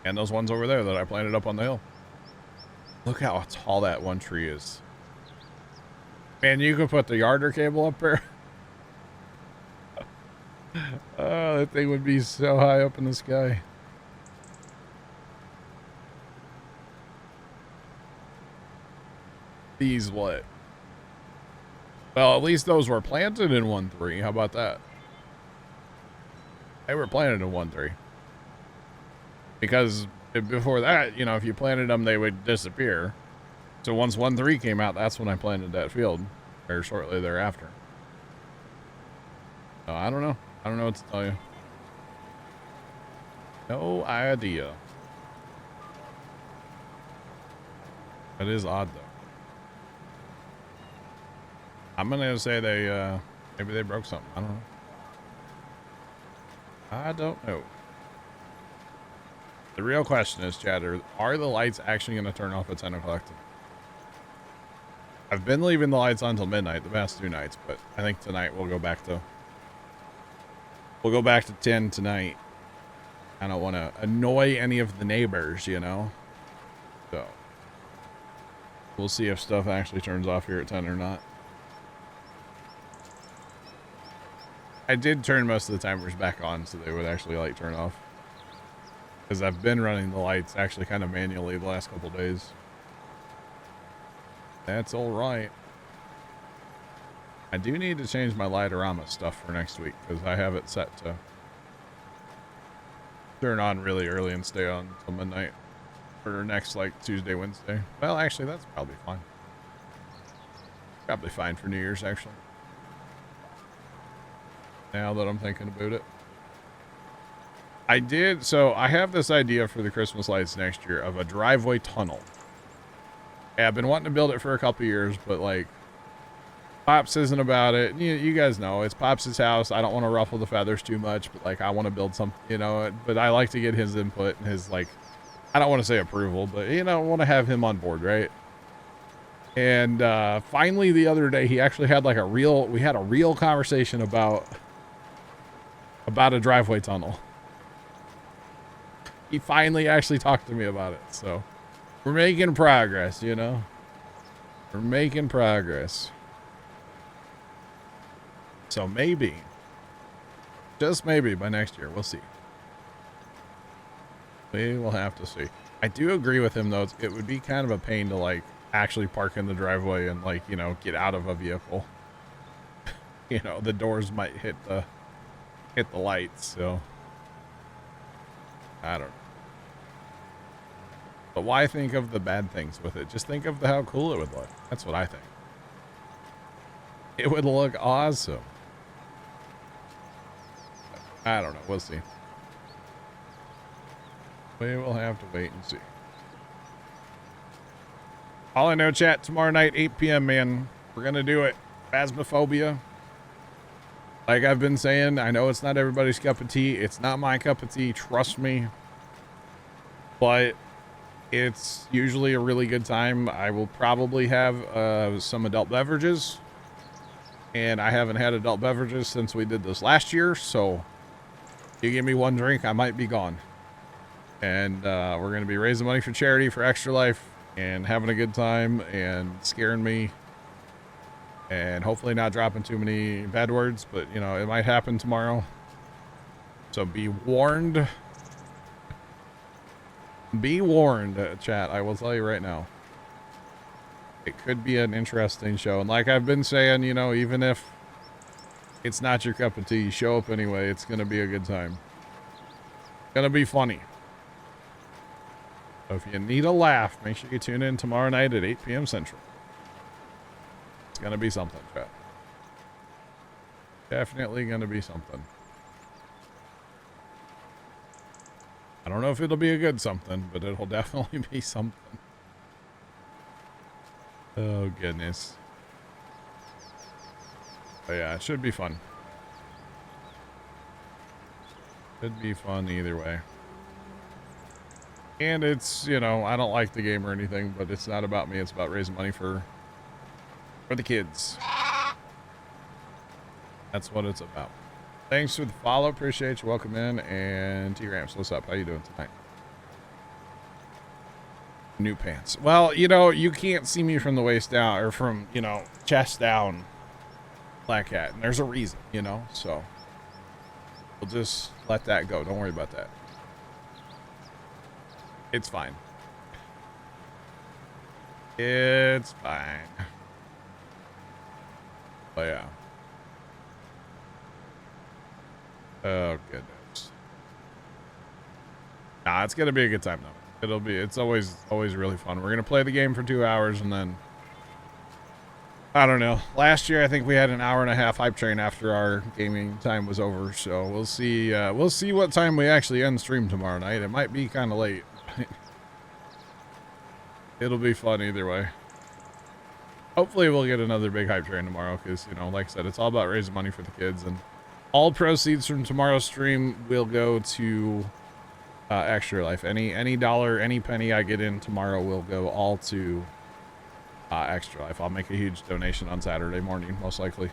And those ones over there that I planted up on the hill. Look how tall that one tree is. Man, you could put the yarder cable up there. Oh, that thing would be so high up in the sky. These what? Well, at least those were planted in 1.3. How about that? They were planted in 1.3. Because before that, you know, if you planted them, they would disappear. So once 1.3 came out, that's when I planted that field, or shortly thereafter. So I don't know. I don't know what to tell you. No idea. That is odd, though. I'm gonna say they, maybe they broke something. I don't know. I don't know. The real question is, chatter, are the lights actually gonna turn off at 10 o'clock tonight? I've been leaving the lights on until midnight the past 2 nights, but I think tonight we'll go back to 10 tonight. I don't want to annoy any of the neighbors, you know? So we'll see if stuff actually turns off here at 10 or not. I did turn most of the timers back on so they would actually like turn off. Because I've been running the lights actually kind of manually the last couple days. That's alright. I do need to change my Lightorama stuff for next week because I have it set to turn on really early and stay on until midnight for next like Tuesday, Wednesday. Well, actually, that's probably fine. Probably fine for New Year's, actually. Now that I'm thinking about it. So I have this idea for the Christmas lights next year of a driveway tunnel. Yeah, I've been wanting to build it for a couple years, but like, Pops isn't about it. You guys know, it's Pops' house. I don't want to ruffle the feathers too much, but like, I want to build some, you know, but I like to get his input and his like, I don't want to say approval, but you know, I want to have him on board, right? And finally the other day, he actually had like we had a real conversation about a driveway tunnel. He finally actually talked to me about it. So we're making progress, you know, we're making progress. So maybe, just maybe by next year, we'll see. We will have to see. I do agree with him though. It would be kind of a pain to like actually park in the driveway and like, you know, get out of a vehicle. You know, the doors might hit hit the lights, so I don't know. But why think of the bad things with it? Just think of how cool it would look. That's what I think. It would look awesome. I don't know. We'll see. We will have to wait and see. All I know, chat, tomorrow night, 8 p.m., man. We're going to do it. Phasmophobia. Like I've been saying, I know it's not everybody's cup of tea. It's not my cup of tea, trust me. But it's usually a really good time. I will probably have some adult beverages. And I haven't had adult beverages since we did this last year, so you give me one drink, I might be gone. And we're going to be raising money for charity for Extra Life and having a good time and scaring me and hopefully not dropping too many bad words, but you know, it might happen tomorrow. So be warned. Be warned, chat. I will tell you right now. It could be an interesting show. And like I've been saying, you know, even if it's not your cup of tea, show up anyway. It's going to be a good time. It's going to be funny. So if you need a laugh, make sure you tune in tomorrow night at 8 p.m. Central. It's going to be something, chat. Definitely going to be something. I don't know if it'll be a good something, but it'll definitely be something. Oh, goodness. But yeah, it should be fun. Should be fun either way. And it's, you know, I don't like the game or anything, but it's not about me. It's about raising money for the kids. That's what it's about. Thanks for the follow. Appreciate you. Welcome in. And T-Ramps, what's up? How you doing tonight? New pants. Well, you know, you can't see me from the waist down or from, you know, chest down, Black Hat. And there's a reason, you know, so we'll just let that go. Don't worry about that. It's fine. It's fine. Oh, yeah. Oh, goodness. Nah, it's going to be a good time, though. It's always really fun. We're going to play the game for 2 hours and then, I don't know. Last year, I think we had an hour and a half hype train after our gaming time was over. So we'll see what time we actually end stream tomorrow night. It might be kind of late. It'll be fun either way. Hopefully we'll get another big hype train tomorrow because, you know, like I said, it's all about raising money for the kids. And all proceeds from tomorrow's stream will go to Extra Life. Any dollar, any penny I get in tomorrow will go all to Extra Life. I'll make a huge donation on Saturday morning, most likely.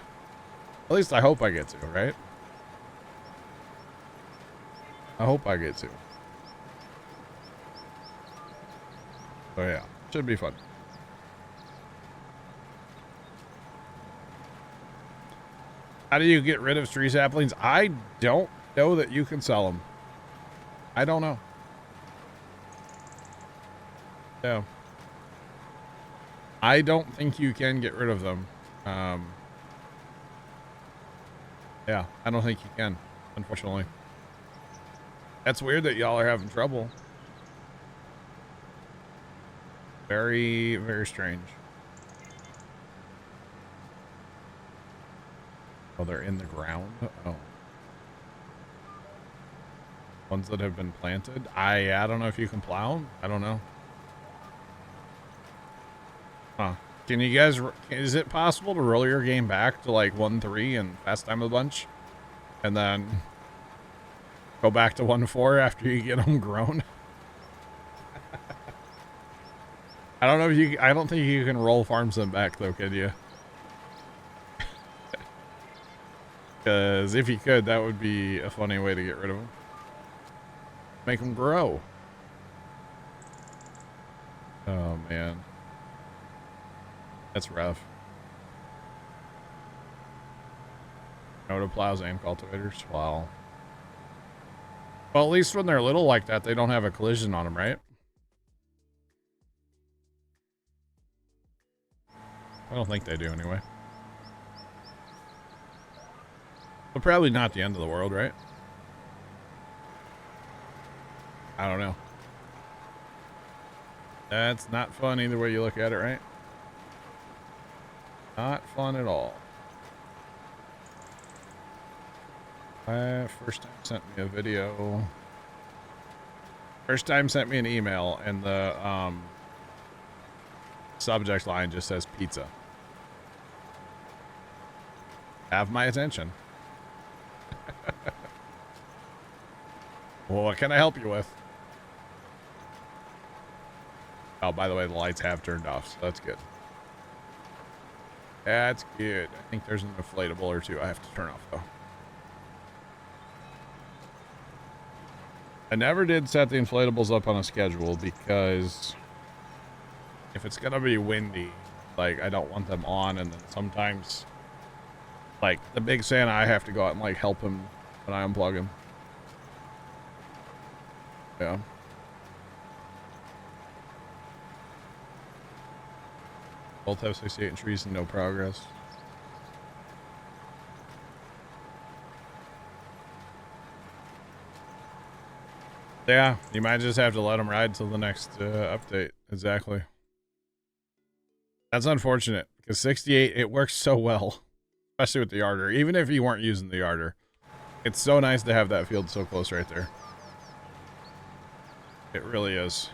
At least I hope I get to, right? I hope I get to. So yeah, should be fun. How do you get rid of tree saplings? I don't know that you can sell them. I don't know. No. I don't think you can get rid of them. Yeah, I don't think you can, unfortunately. That's weird that y'all are having trouble. Very, very strange. Oh, they're in the ground? Oh. Ones that have been planted? I don't know if you can plow them. I don't know. Huh. Can you guys... Is it possible to roll your game back to like 1.3 and fast time a bunch? And then go back to 1.4 after you get them grown? I don't know if you... I don't think you can roll farms them back though, can you? Because if you could, that would be a funny way to get rid of them. Make them grow. Oh, man. That's rough. No to plows and cultivators. Wow. Well, at least when they're little like that, they don't have a collision on them, right? I don't think they do anyway. But probably not the end of the world, right? I don't know. That's not fun either way you look at it, right? Not fun at all. First time sent me a video. First time sent me an email, and the subject line just says pizza. Have my attention. Well, what can I help you with? Oh, by the way, the lights have turned off, so that's good. That's good. I think there's an inflatable or two I have to turn off, though. I never did set the inflatables up on a schedule because if it's gonna be windy, like, I don't want them on, and then sometimes, like, the big Santa, I have to go out and, like, help him when I unplug him. Yeah. Both have 68 trees and no progress. Yeah, you might just have to let them ride till the next update. Exactly. That's unfortunate because 68, it works so well, especially with the yarder. Even if you weren't using the yarder, it's so nice to have that field so close right there. It really is.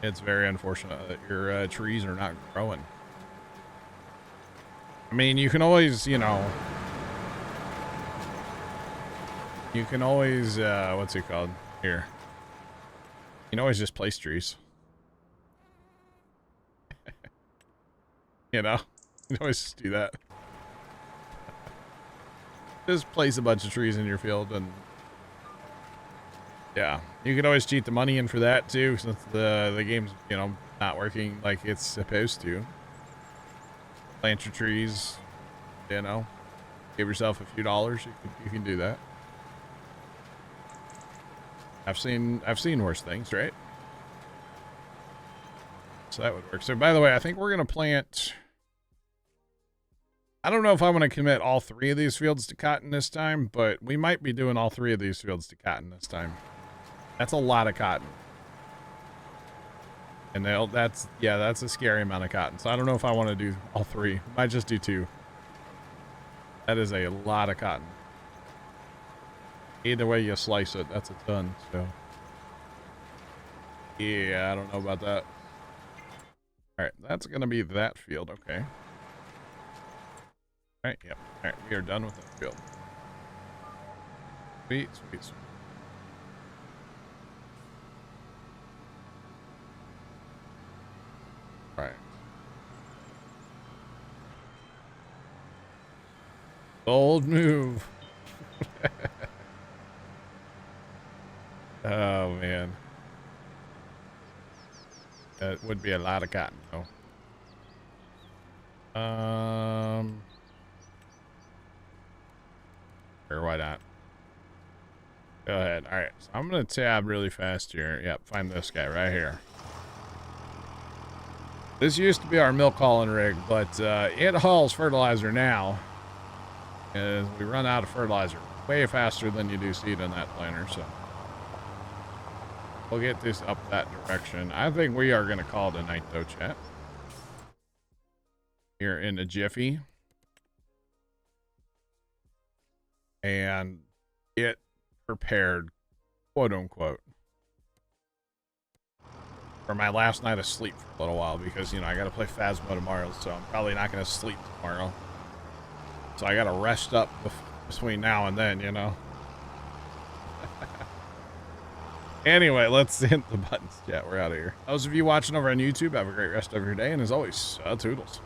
It's very unfortunate that your trees are not growing. I mean, you can always, you know, you can always, what's it called? Here. You can always just place trees. You know? You can always just do that. Just place a bunch of trees in your field and... Yeah. You can always cheat the money in for that, too, since the game's, you know, not working like it's supposed to. Plant your trees, you know. Give yourself a few dollars. You can do that. I've seen worse things, right? So that would work. So by the way, I think we're gonna plant. I don't know if I'm gonna commit all 3 of these fields to cotton this time, but we might be doing all 3 of these fields to cotton this time. That's a lot of cotton. And that's a scary amount of cotton. So I don't know if I want to do all 3. Might just do 2. That is a lot of cotton. Either way you slice it, that's a ton, so. Yeah, I don't know about that. Alright, that's gonna be that field, okay. Alright, yep. Alright, we are done with that field. Sweet, sweet, sweet. Right. Bold move. Oh man. That would be a lot of cotton though. Or why not? Go ahead. Alright, so I'm gonna tab really fast here. Yep, find this guy right here. This used to be our milk hauling rig, but it hauls fertilizer now. And we run out of fertilizer way faster than you do seed in that planter, so. We'll get this up that direction. I think we are going to call it a night though, chat. Here in a jiffy. And get prepared, quote unquote, for my last night of sleep for a little while because, you know, I got to play Phasmo tomorrow, so I'm probably not going to sleep tomorrow. So I got to rest up between now and then, you know. Anyway, let's hit the buttons. Yeah, we're out of here. Those of you watching over on YouTube, have a great rest of your day, and as always, toodles.